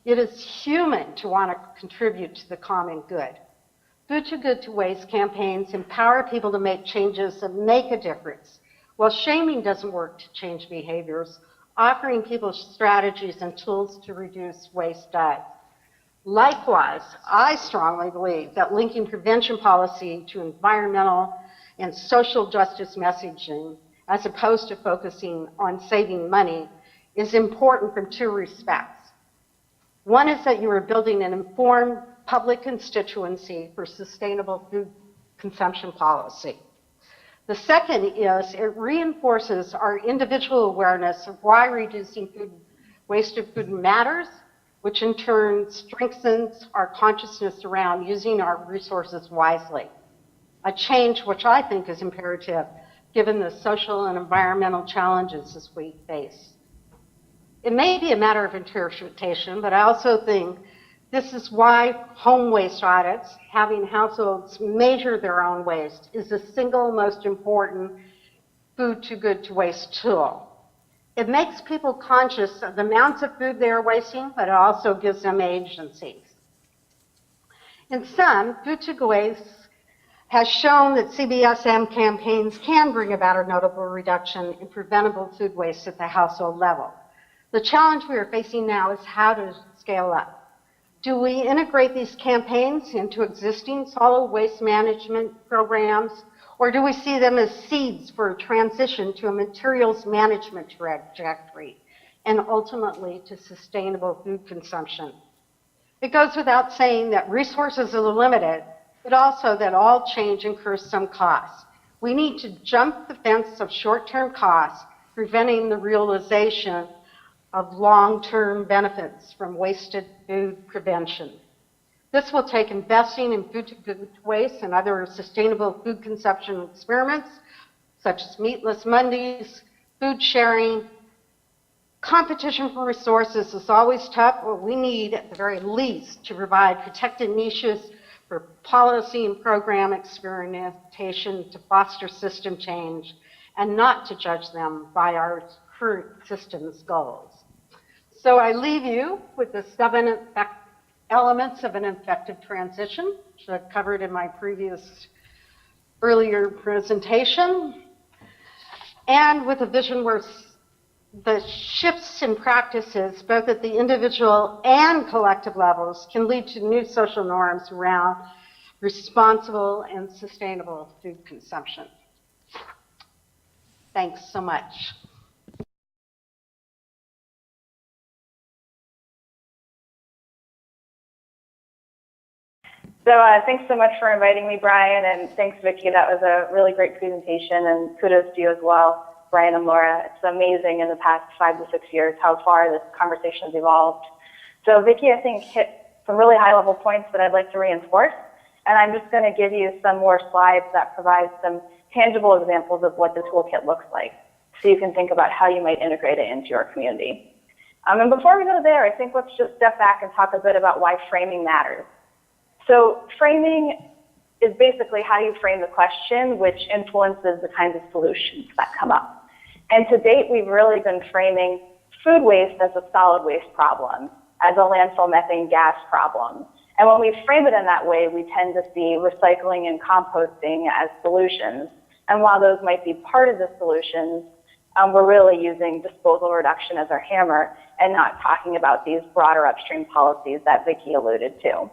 It is human to want to contribute to the common good. Food Too Good to Waste campaigns empower people to make changes that make a difference. While shaming doesn't work to change behaviors, offering people strategies and tools to reduce waste does. Likewise, I strongly believe that linking prevention policy to environmental and social justice messaging, as opposed to focusing on saving money, is important from two respects. One is that you are building an informed public constituency for sustainable food consumption policy. The second is it reinforces our individual awareness of why reducing wasted food matters, which in turn strengthens our consciousness around using our resources wisely. A change which I think is imperative given the social and environmental challenges as we face. It may be a matter of interpretation, but I also think this is why home waste audits, having households measure their own waste, is the single most important Food Too Good to Waste tool. It makes people conscious of the amounts of food they are wasting, but it also gives them agencies. In sum, Food Too Good to Waste has shown that CBSM campaigns can bring about a notable reduction in preventable food waste at the household level. The challenge we are facing now is how to scale up. Do we integrate these campaigns into existing solid waste management programs, or do we see them as seeds for a transition to a materials management trajectory and ultimately to sustainable food consumption? It goes without saying that resources are limited, but also that all change incurs some costs. We need to jump the fence of short-term costs, preventing the realization of long-term benefits from wasted food prevention. This will take investing in Food Too Good to Waste and other sustainable food consumption experiments, such as Meatless Mondays, food sharing. Competition for resources is always tough, but we need, at the very least, to provide protected niches for policy and program experimentation to foster system change and not to judge them by our current system's goals. So I leave you with the 7 elements of an effective transition, which I've covered in my earlier presentation, and with a vision where the shifts in practices, both at the individual and collective levels, can lead to new social norms around responsible and sustainable food consumption. Thanks so much. So thanks so much for inviting me, Brian, and thanks, Viki. That was a really great presentation, and kudos to you as well, Brian and Laura. It's amazing in the past 5 to 6 years how far this conversation has evolved. So Viki, I think, hit some really high-level points that I'd like to reinforce, and I'm just going to give you some more slides that provide some tangible examples of what the toolkit looks like, so you can think about how you might integrate it into your community. And before we go there, I think let's just step back and talk a bit about why framing matters. So framing is basically how you frame the question, which influences the kinds of solutions that come up. And to date, we've really been framing food waste as a solid waste problem, as a landfill methane gas problem. And when we frame it in that way, we tend to see recycling and composting as solutions. And while those might be part of the solutions, we're really using disposal reduction as our hammer and not talking about these broader upstream policies that Viki alluded to.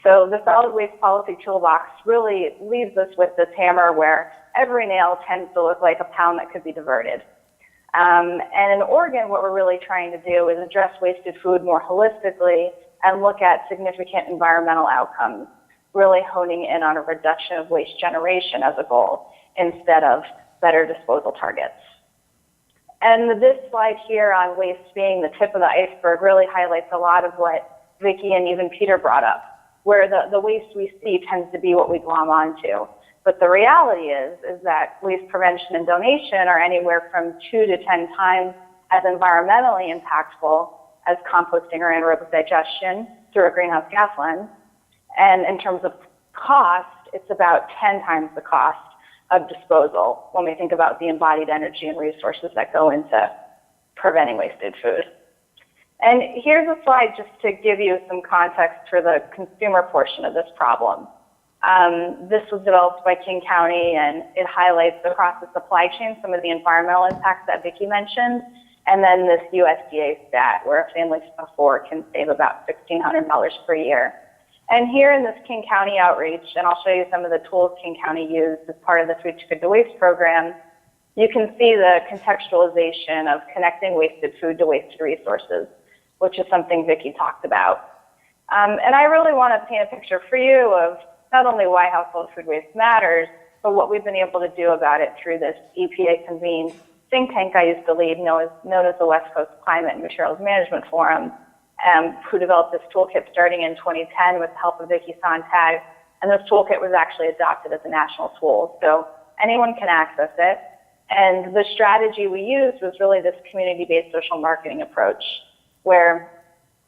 So the solid waste policy toolbox really leaves us with this hammer where every nail tends to look like a pound that could be diverted. And in Oregon, what we're really trying to do is address wasted food more holistically and look at significant environmental outcomes, really honing in on a reduction of waste generation as a goal instead of better disposal targets. And this slide here on waste being the tip of the iceberg really highlights a lot of what Viki and even Peter brought up, where the waste we see tends to be what we glom onto. But the reality is that waste prevention and donation are anywhere from 2 to 10 times as environmentally impactful as composting or anaerobic digestion through a greenhouse gas lens. And in terms of cost, it's about 10 times the cost of disposal when we think about the embodied energy and resources that go into preventing wasted food. And here's a slide just to give you some context for the consumer portion of this problem. This was developed by King County, and it highlights across the supply chain some of the environmental impacts that Viki mentioned, and then this USDA stat where a family of 4 can save about $1,600 per year. And here in this King County outreach, and I'll show you some of the tools King County used as part of the Food Too Good to Waste program, you can see the contextualization of connecting wasted food to wasted resources, which is something Viki talked about. And I really want to paint a picture for you of not only why household food waste matters, but what we've been able to do about it through this EPA-convened think tank I used to lead, known as the West Coast Climate and Materials Management Forum, who developed this toolkit starting in 2010 with the help of Viki Sonntag. And this toolkit was actually adopted as a national tool, so anyone can access it. And the strategy we used was really this community-based social marketing approach, where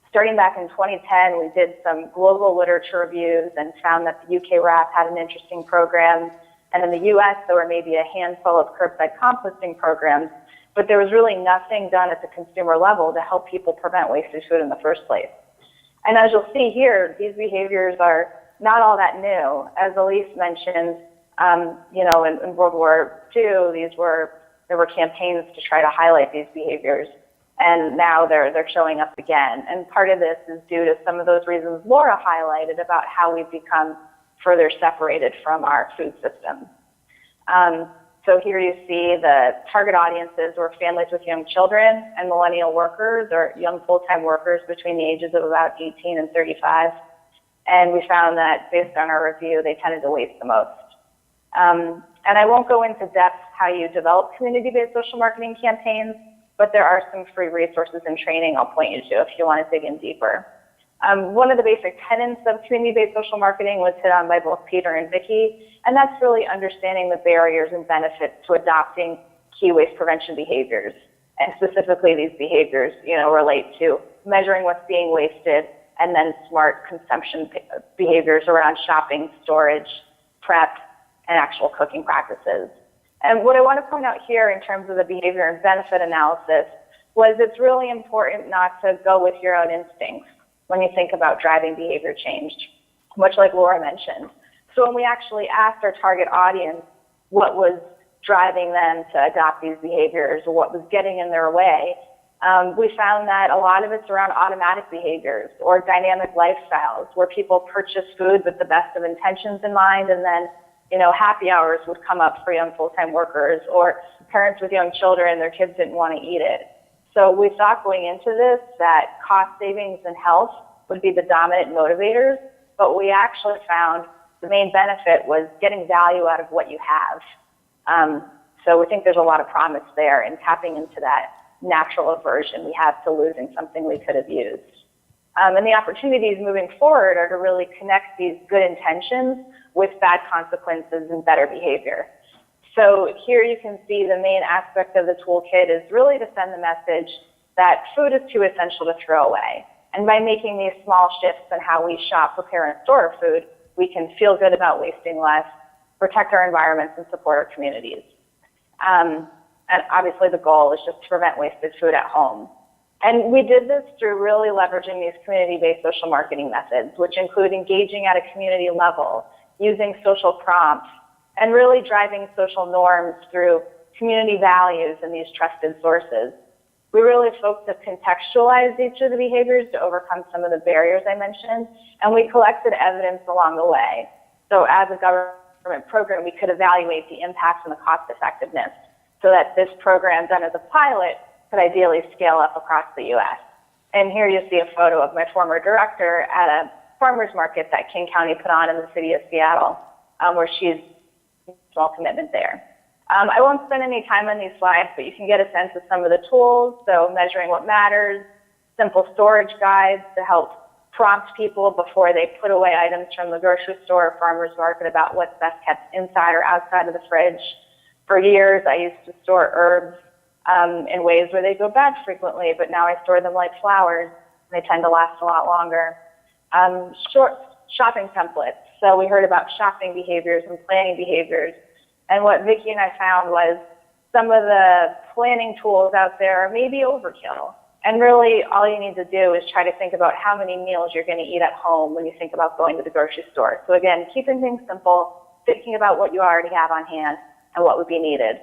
starting back in 2010, we did some global literature reviews and found that the UK RAP had an interesting program. And in the US, there were maybe a handful of curbside composting programs, but there was really nothing done at the consumer level to help people prevent wasted food in the first place. And as you'll see here, these behaviors are not all that new. As Elise mentioned, in World War II, there were campaigns to try to highlight these behaviors. And now they're showing up again. And part of this is due to some of those reasons Laura highlighted about how we've become further separated from our food system. So here you see the target audiences were families with young children and millennial workers or young full-time workers between the ages of about 18 and 35. And we found that based on our review, they tended to waste the most. And I won't go into depth how you develop community-based social marketing campaigns, but there are some free resources and training I'll point you to if you want to dig in deeper. One of the basic tenets of community-based social marketing was hit on by both Peter and Viki, and that's really understanding the barriers and benefits to adopting key waste prevention behaviors. And specifically, these behaviors, relate to measuring what's being wasted and then smart consumption behaviors around shopping, storage, prep, and actual cooking practices. And what I want to point out here in terms of the behavior and benefit analysis was it's really important not to go with your own instincts when you think about driving behavior change, much like Laura mentioned. So when we actually asked our target audience what was driving them to adopt these behaviors or what was getting in their way, we found that a lot of it's around automatic behaviors or dynamic lifestyles where people purchase food with the best of intentions in mind, and then happy hours would come up for young full-time workers, or parents with young children, their kids didn't want to eat it. So we thought going into this that cost savings and health would be the dominant motivators, but we actually found the main benefit was getting value out of what you have. So we think there's a lot of promise there in tapping into that natural aversion we have to losing something we could have used. And the opportunities moving forward are to really connect these good intentions with bad consequences and better behavior. So here you can see the main aspect of the toolkit is really to send the message that food is too essential to throw away. And by making these small shifts in how we shop, prepare, and store our food, we can feel good about wasting less, protect our environments, and support our communities. And obviously the goal is just to prevent wasted food at home. And we did this through really leveraging these community-based social marketing methods, which include engaging at a community level, using social prompts, and really driving social norms through community values and these trusted sources. We really focused to contextualize each of the behaviors to overcome some of the barriers I mentioned, and we collected evidence along the way. So as a government program, we could evaluate the impacts and the cost effectiveness so that this program done as a pilot could ideally scale up across the US. And here you see a photo of my former director at a farmer's market that King County put on in the city of Seattle, where she's a small commitment there. I won't spend any time on these slides, but you can get a sense of some of the tools. So measuring what matters, simple storage guides to help prompt people before they put away items from the grocery store or farmer's market about what's best kept inside or outside of the fridge. For years, I used to store herbs in ways where they go bad frequently, but now I store them like flowers, and they tend to last a lot longer. Short shopping templates. So we heard about shopping behaviors and planning behaviors. And what Viki and I found was some of the planning tools out there are maybe overkill. And really, all you need to do is try to think about how many meals you're going to eat at home when you think about going to the grocery store. So again, keeping things simple, thinking about what you already have on hand and what would be needed.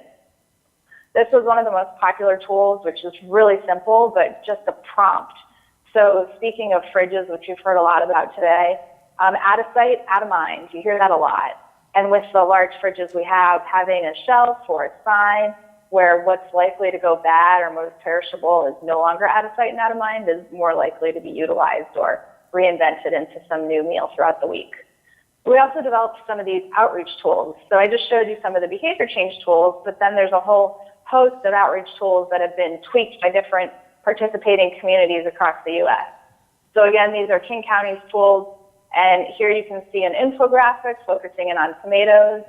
This was one of the most popular tools, which is really simple, but just a prompt. So speaking of fridges, which you've heard a lot about today, out of sight, out of mind. You hear that a lot. And with the large fridges we have, having a shelf or a sign where what's likely to go bad or most perishable is no longer out of sight and out of mind is more likely to be utilized or reinvented into some new meal throughout the week. We also developed some of these outreach tools. So I just showed you some of the behavior change tools, but then there's a whole host of outreach tools that have been tweaked by different participating communities across the U.S. So again, these are King County's tools, and here you can see an infographic focusing in on tomatoes,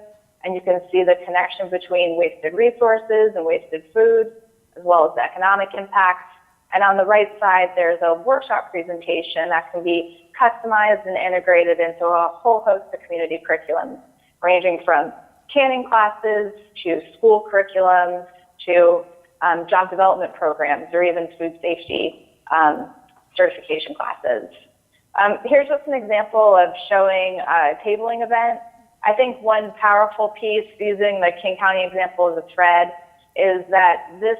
and you can see the connection between wasted resources and wasted food, as well as the economic impacts. And on the right side, there's a workshop presentation that can be customized and integrated into a whole host of community curriculums, ranging from canning classes to school curriculums to job development programs or even food safety certification classes. Here's just an example of showing a tabling event. I think one powerful piece, using the King County example as a thread, is that this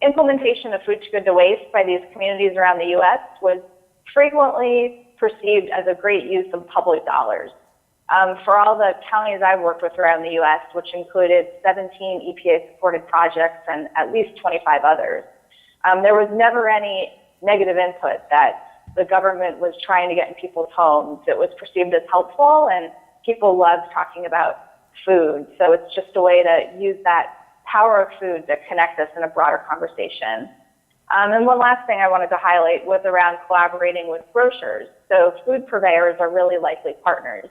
implementation of food to good to waste by these communities around the U.S. was frequently perceived as a great use of public dollars. For all the counties I've worked with around the U.S., which included 17 EPA-supported projects and at least 25 others, there was never any negative input that the government was trying to get in people's homes. It was perceived as helpful, and people loved talking about food. So it's just a way to use that power of food to connect us in a broader conversation. And one last thing I wanted to highlight was around collaborating with grocers. So food purveyors are really likely partners.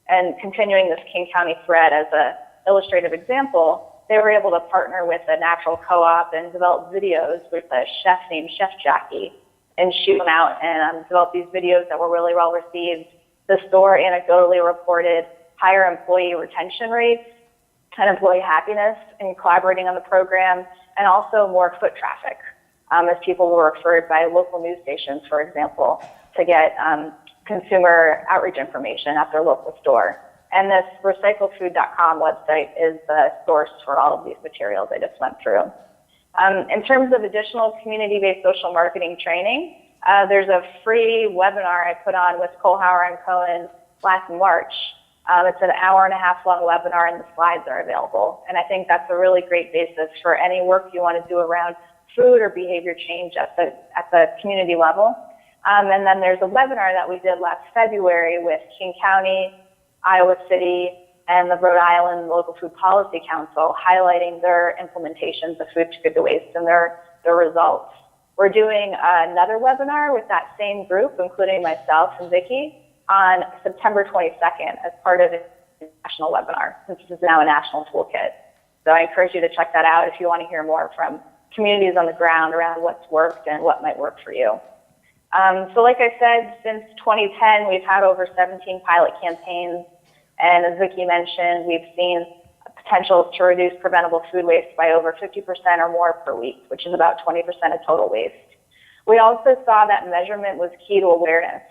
And continuing this King County thread as an illustrative example, they were able to partner with a natural co-op and develop videos with a chef named Chef Jackie, and shoot them out and develop these videos that were really well received. The store anecdotally reported higher employee retention rates and employee happiness in collaborating on the program, and also more foot traffic, as people were referred by local news stations, for example, to get consumer outreach information at their local store. And this recycledfood.com website is the source for all of these materials I just went through. In terms of additional community-based social marketing training, there's a free webinar I put on with Kohlhauer and Cohen last March. It's an hour-and-a-half long webinar, and the slides are available. And I think that's a really great basis for any work you want to do around food or behavior change at the community level. And then there's a webinar that we did last February with King County, Iowa City, and the Rhode Island Local Food Policy Council, highlighting their implementations of food to good to waste and their results. We're doing another webinar with that same group, including myself and Viki, on September 22nd as part of a national webinar, since this is now a national toolkit. So I encourage you to check that out if you want to hear more from communities on the ground around what's worked and what might work for you. So like I said, since 2010, we've had over 17 pilot campaigns. And as Viki mentioned, we've seen potential to reduce preventable food waste by over 50% or more per week, which is about 20% of total waste. We also saw that measurement was key to awareness.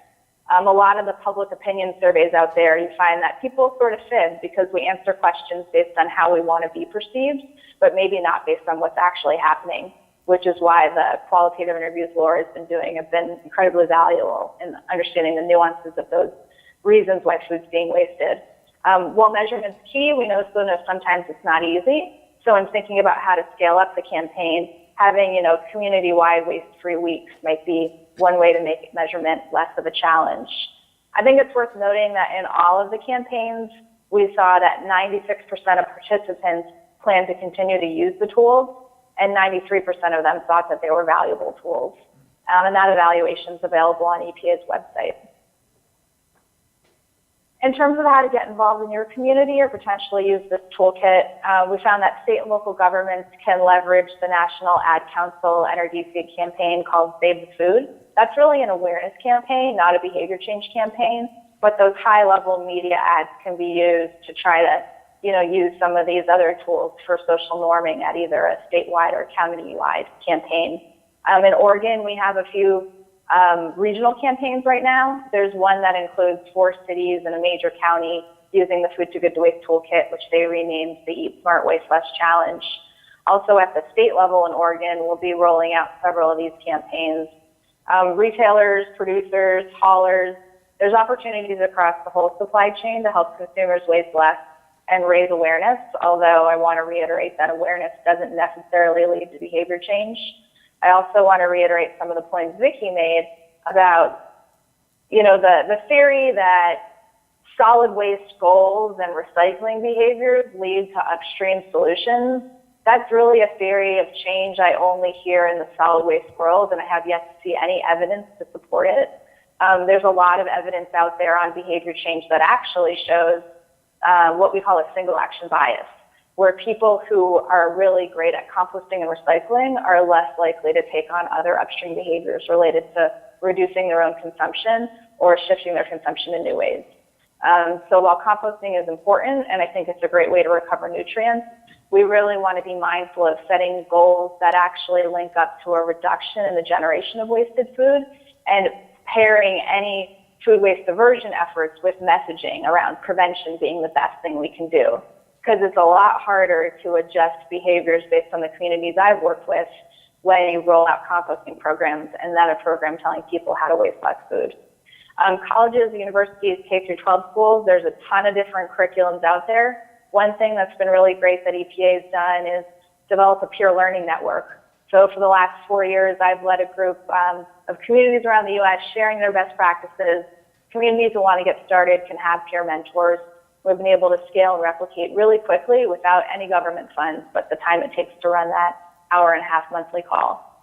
A lot of the public opinion surveys out there, you find that people sort of fib because we answer questions based on how we want to be perceived, but maybe not based on what's actually happening, which is why the qualitative interviews Laura has been doing have been incredibly valuable in understanding the nuances of those reasons why food's being wasted. While measurement's key, we know sometimes it's not easy. So in thinking about how to scale up the campaign, having community-wide waste-free weeks might be one way to make measurement less of a challenge. I think it's worth noting that in all of the campaigns, we saw that 96% of participants plan to continue to use the tools, and 93% of them thought that they were valuable tools. And that evaluation is available on EPA's website. In terms of how to get involved in your community or potentially use this toolkit, we found that state and local governments can leverage the National Ad Council NRDC campaign called Save the Food. That's really an awareness campaign, not a behavior change campaign, but those high-level media ads can be used to try to, use some of these other tools for social norming at either a statewide or county-wide campaign. In Oregon, we have a few regional campaigns right now. There's one that includes 4 cities and a major county using the Food Too Good to Waste toolkit, which they renamed the Eat Smart Waste Less Challenge. Also at the state level in Oregon, we'll be rolling out several of these campaigns. Retailers, producers, haulers, there's opportunities across the whole supply chain to help consumers waste less and raise awareness, although I want to reiterate that awareness doesn't necessarily lead to behavior change. I also want to reiterate some of the points Viki made about, the theory that solid waste goals and recycling behaviors lead to upstream solutions. That's really a theory of change I only hear in the solid waste world, and I have yet to see any evidence to support it. There's a lot of evidence out there on behavior change that actually shows what we call a single action bias, where people who are really great at composting and recycling are less likely to take on other upstream behaviors related to reducing their own consumption or shifting their consumption in new ways. So while composting is important, and I think it's a great way to recover nutrients, we really want to be mindful of setting goals that actually link up to a reduction in the generation of wasted food and pairing any food waste diversion efforts with messaging around prevention being the best thing we can do. Because it's a lot harder to adjust behaviors based on the communities I've worked with when you roll out composting programs and then a program telling people how to waste less food. Colleges, universities, K-12 schools, there's a ton of different curriculums out there. One thing that's been really great that EPA has done is develop a peer learning network. So for the last 4 years, I've led a group of communities around the U.S. sharing their best practices. Communities who want to get started can have peer mentors. We've been able to scale and replicate really quickly without any government funds, but the time it takes to run that hour-and-a-half monthly call.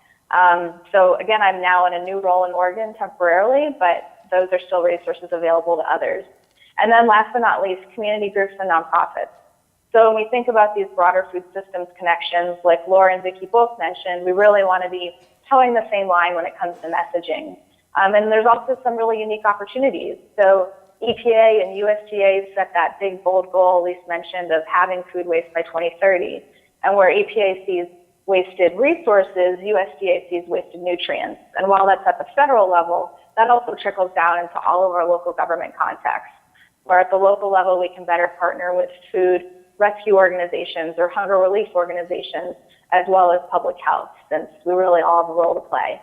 So again, I'm now in a new role in Oregon temporarily, but those are still resources available to others. And then last but not least, community groups and nonprofits. So when we think about these broader food systems connections, like Laura and Viki both mentioned, we really want to be towing the same line when it comes to messaging. And there's also some really unique opportunities. So EPA and USDA set that big, bold goal Elise mentioned of having food waste by 2030. And where EPA sees wasted resources, USDA sees wasted nutrients. And while that's at the federal level, that also trickles down into all of our local government contexts, where at the local level we can better partner with food rescue organizations or hunger relief organizations, as well as public health, since we really all have a role to play.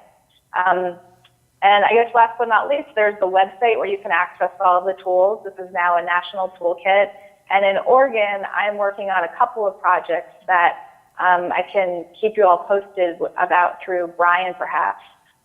And I guess last but not least, there's the website where you can access all of the tools. This is now a national toolkit. And in Oregon, I'm working on a couple of projects that I can keep you all posted about through Brian, perhaps.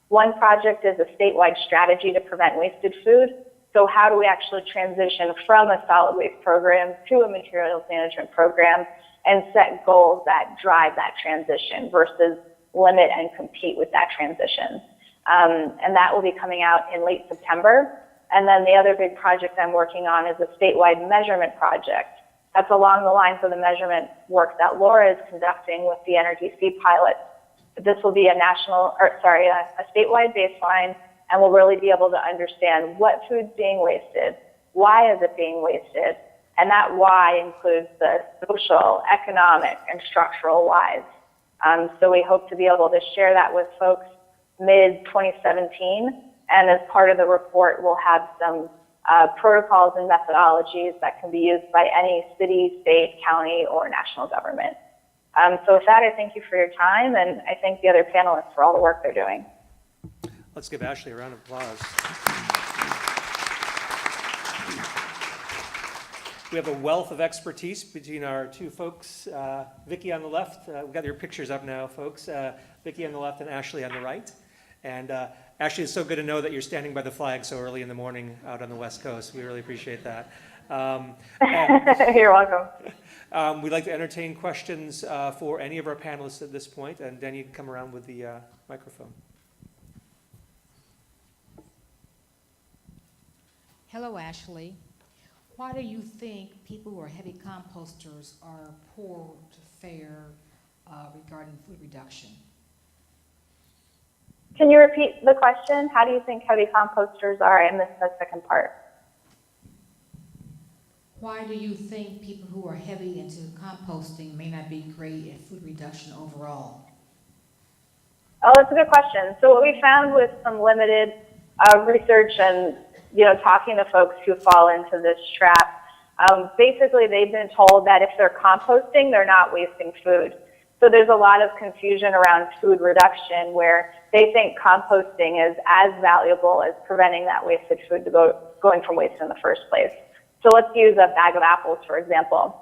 One project is a statewide strategy to prevent wasted food. So how do we actually transition from a solid waste program to a materials management program and set goals that drive that transition versus limit and compete with that transition? And that will be coming out in late September. And then the other big project I'm working on is a statewide measurement project. That's along the lines of the measurement work that Laura is conducting with the NRDC pilot. This will be a statewide baseline, and we'll really be able to understand what food's being wasted, why is it being wasted, and that why includes the social, economic, and structural whys. So we hope to be able to share that with folks mid-2017, and as part of the report, we'll have some protocols and methodologies that can be used by any city, state, county, or national government. So with that, I thank you for your time, and I thank the other panelists for all the work they're doing. Let's give Ashley a round of applause. We have a wealth of expertise between our two folks. Viki on the left, we've got your pictures up now, folks. Viki on the left and Ashley on the right. And Ashley, it's so good to know that you're standing by the flag so early in the morning out on the West Coast. We really appreciate that. And, You're welcome. we'd like to entertain questions for any of our panelists at this point, and Danny, you can come around with the microphone. Hello, Ashley. Why do you think people who are heavy composters are poor to fare regarding food reduction? Can you repeat the question? How do you think heavy composters are? I missed the second part. Why do you think people who are heavy into composting may not be great at food reduction overall? Oh, that's a good question. So what we found with some limited research and talking to folks who fall into this trap, basically they've been told that if they're composting, they're not wasting food. So there's a lot of confusion around food reduction where they think composting is as valuable as preventing that wasted food going from waste in the first place. So let's use a bag of apples, for example.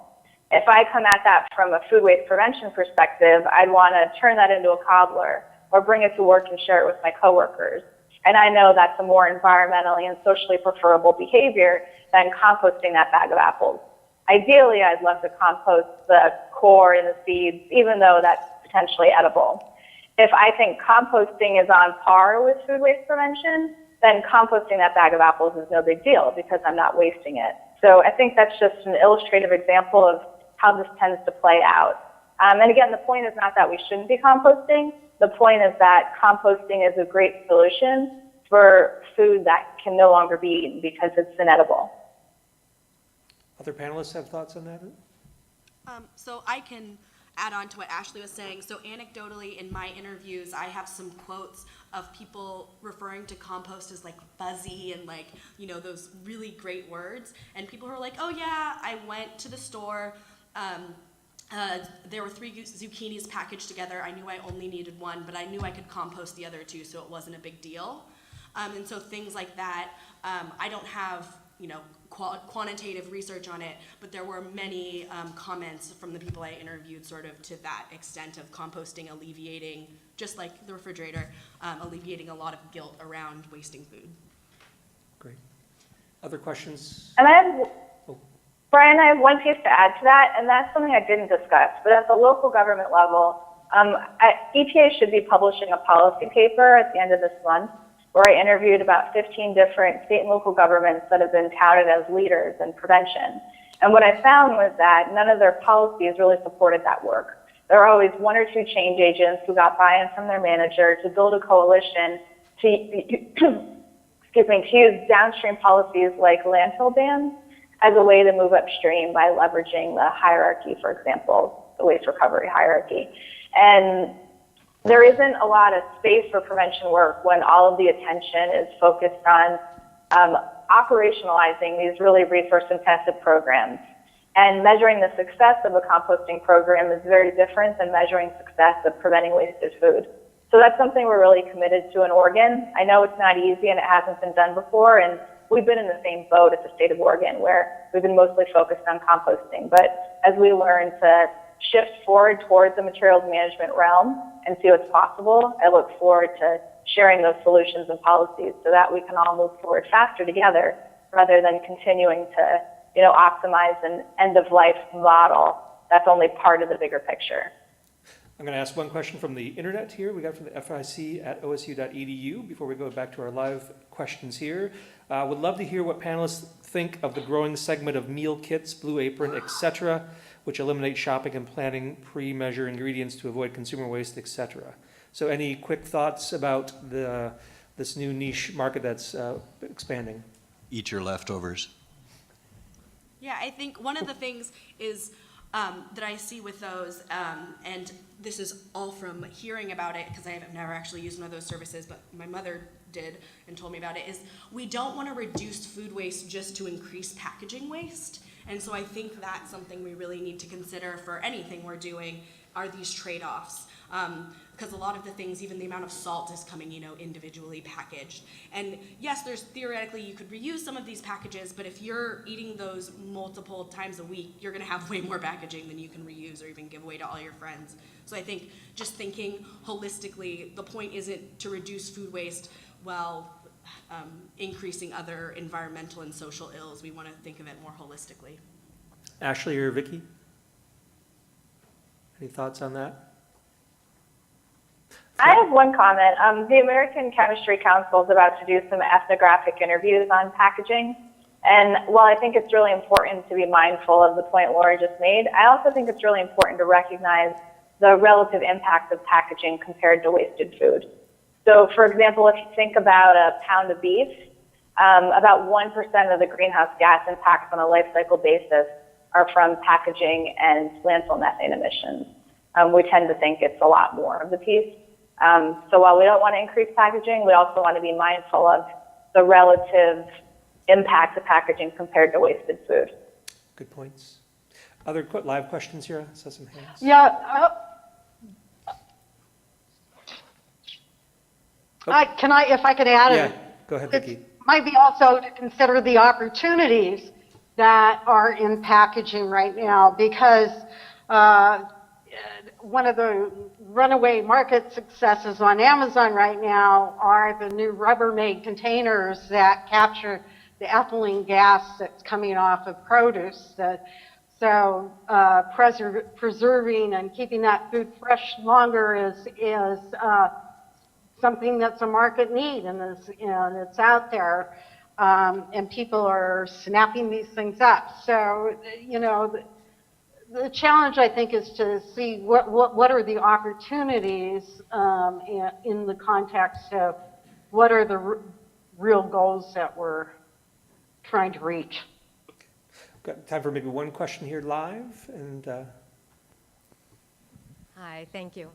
If I come at that from a food waste prevention perspective, I'd want to turn that into a cobbler or bring it to work and share it with my coworkers. And I know that's a more environmentally and socially preferable behavior than composting that bag of apples. Ideally, I'd love to compost the core and the seeds, even though that's potentially edible. If I think composting is on par with food waste prevention, then composting that bag of apples is no big deal because I'm not wasting it. So I think that's just an illustrative example of how this tends to play out. And again, the point is not that we shouldn't be composting. The point is that composting is a great solution for food that can no longer be eaten because it's inedible. Other panelists have thoughts on that? So I can add on to what Ashley was saying. So anecdotally, in my interviews, I have some quotes of people referring to compost as like fuzzy and like, those really great words. And people who are like, oh yeah, I went to the store, there were 3 zucchinis packaged together. I knew I only needed 1, but I knew I could compost the other 2, so it wasn't a big deal. And so things like that, I don't have, quantitative research on it, but there were many comments from the people I interviewed sort of to that extent of composting alleviating, just like the refrigerator, alleviating a lot of guilt around wasting food. Great. Other questions? And Brian, I have one piece to add to that, and that's something I didn't discuss, but at the local government level, EPA should be publishing a policy paper at the end of this month where I interviewed about 15 different state and local governments that have been touted as leaders in prevention. And what I found was that none of their policies really supported that work. There are always 1 or 2 change agents who got buy-in from their manager to build a coalition to use downstream policies like landfill bans as a way to move upstream by leveraging the hierarchy, for example, the waste recovery hierarchy. And there isn't a lot of space for prevention work when all of the attention is focused on operationalizing these really resource-intensive programs. And measuring the success of a composting program is very different than measuring success of preventing wasted food. So that's something we're really committed to in Oregon. I know it's not easy and it hasn't been done before, and we've been in the same boat at the state of Oregon where we've been mostly focused on composting. But as we learn to shift forward towards the materials management realm and see what's possible, I look forward to sharing those solutions and policies so that we can all move forward faster together rather than continuing to, optimize an end-of-life model that's only part of the bigger picture. I'm going to ask one question from the internet here. We got from the FIC@osu.edu before we go back to our live questions here. Would love to hear what panelists think of the growing segment of meal kits, Blue Apron, etc., which eliminate shopping and planning, pre-measure ingredients to avoid consumer waste, etc. So any quick thoughts about this new niche market that's expanding? Eat your leftovers. Yeah, I think one of the things is that I see with those, and this is all from hearing about it because I have never actually used one of those services, but my mother did and told me about it, is we don't want to reduce food waste just to increase packaging waste. And so I think that's something we really need to consider for anything we're doing, are these trade-offs. Because a lot of the things, even the amount of salt is coming, individually packaged. And yes, there's theoretically, you could reuse some of these packages, but if you're eating those multiple times a week, you're gonna have way more packaging than you can reuse or even give away to all your friends. So I think just thinking holistically, the point isn't to reduce food waste while increasing other environmental and social ills. We want to think of it more holistically. Ashley or Viki? Any thoughts on that? I have one comment. The American Chemistry Council is about to do some ethnographic interviews on packaging. And while I think it's really important to be mindful of the point Laura just made, I also think it's really important to recognize the relative impact of packaging compared to wasted food. So for example, if you think about a pound of beef, about 1% of the greenhouse gas impacts on a life cycle basis are from packaging and landfill methane emissions. We tend to think it's a lot more of the piece. So while we don't want to increase packaging, we also want to be mindful of the relative impact of packaging compared to wasted food. Good points. Other live questions here? I saw some hands. Yeah. If I could add Yeah, it. go ahead, Viki. It might be also to consider the opportunities that are in packaging right now, because one of the runaway market successes on Amazon right now are the new Rubbermaid containers that capture the ethylene gas that's coming off of produce. So preserving and keeping that food fresh longer is something that's a market need, and it's out there, and people are snapping these things up. So, the challenge, I think, is to see what are the opportunities in the context of what are the real goals that we're trying to reach. Got time for maybe one question here live, and Hi, thank you.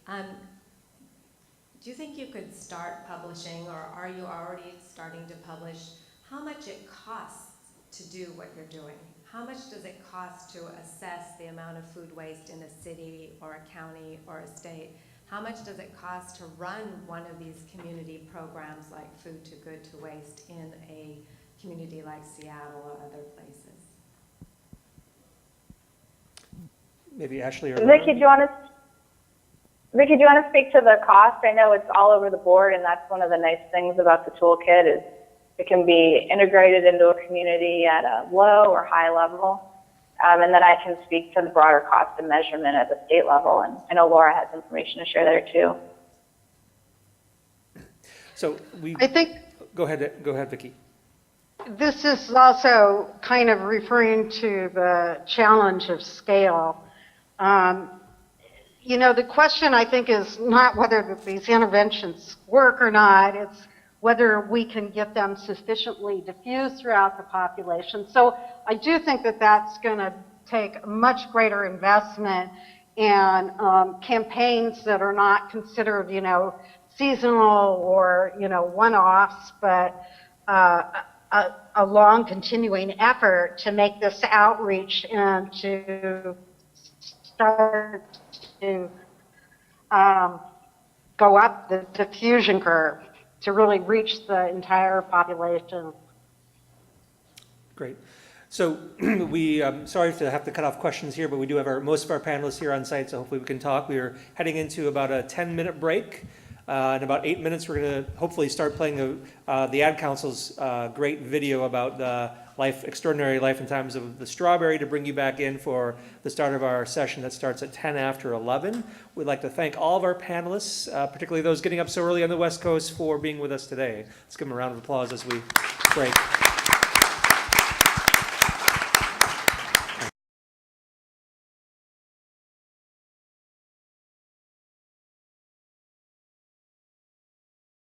Do you think you could start publishing, or are you already starting to publish, how much it costs to do what you're doing? How much does it cost to assess the amount of food waste in a city or a county or a state? How much does it cost to run one of these community programs like Food Too Good to Waste in a community like Seattle or other places? maybe Ashley or Viki, do you want to speak to the cost? I know it's all over the board, and that's one of the nice things about the toolkit is it can be integrated into a community at a low or high level. And then I can speak to the broader cost of measurement at the state level. And I know Laura has information to share there too. So I think go ahead, Viki. this is also kind of referring to the challenge of scale. The question, I think, is not whether these interventions work or not, it's whether we can get them sufficiently diffused throughout the population. So I do think that that's going to take much greater investment in campaigns that are not considered, seasonal or, one-offs, but a long continuing effort to make this outreach and to start to go up the diffusion curve to really reach the entire population. Great. So sorry to have to cut off questions here, but we do have most of our panelists here on site, so hopefully we can talk. We are heading into about a 10-minute break. In about 8 minutes, we're going to hopefully start playing the Ad Council's great video about the extraordinary life and times of the strawberry to bring you back in for the start of our session that starts at 10 after 11. We'd like to thank all of our panelists, particularly those getting up so early on the West Coast, for being with us today. Let's give them a round of applause as we break.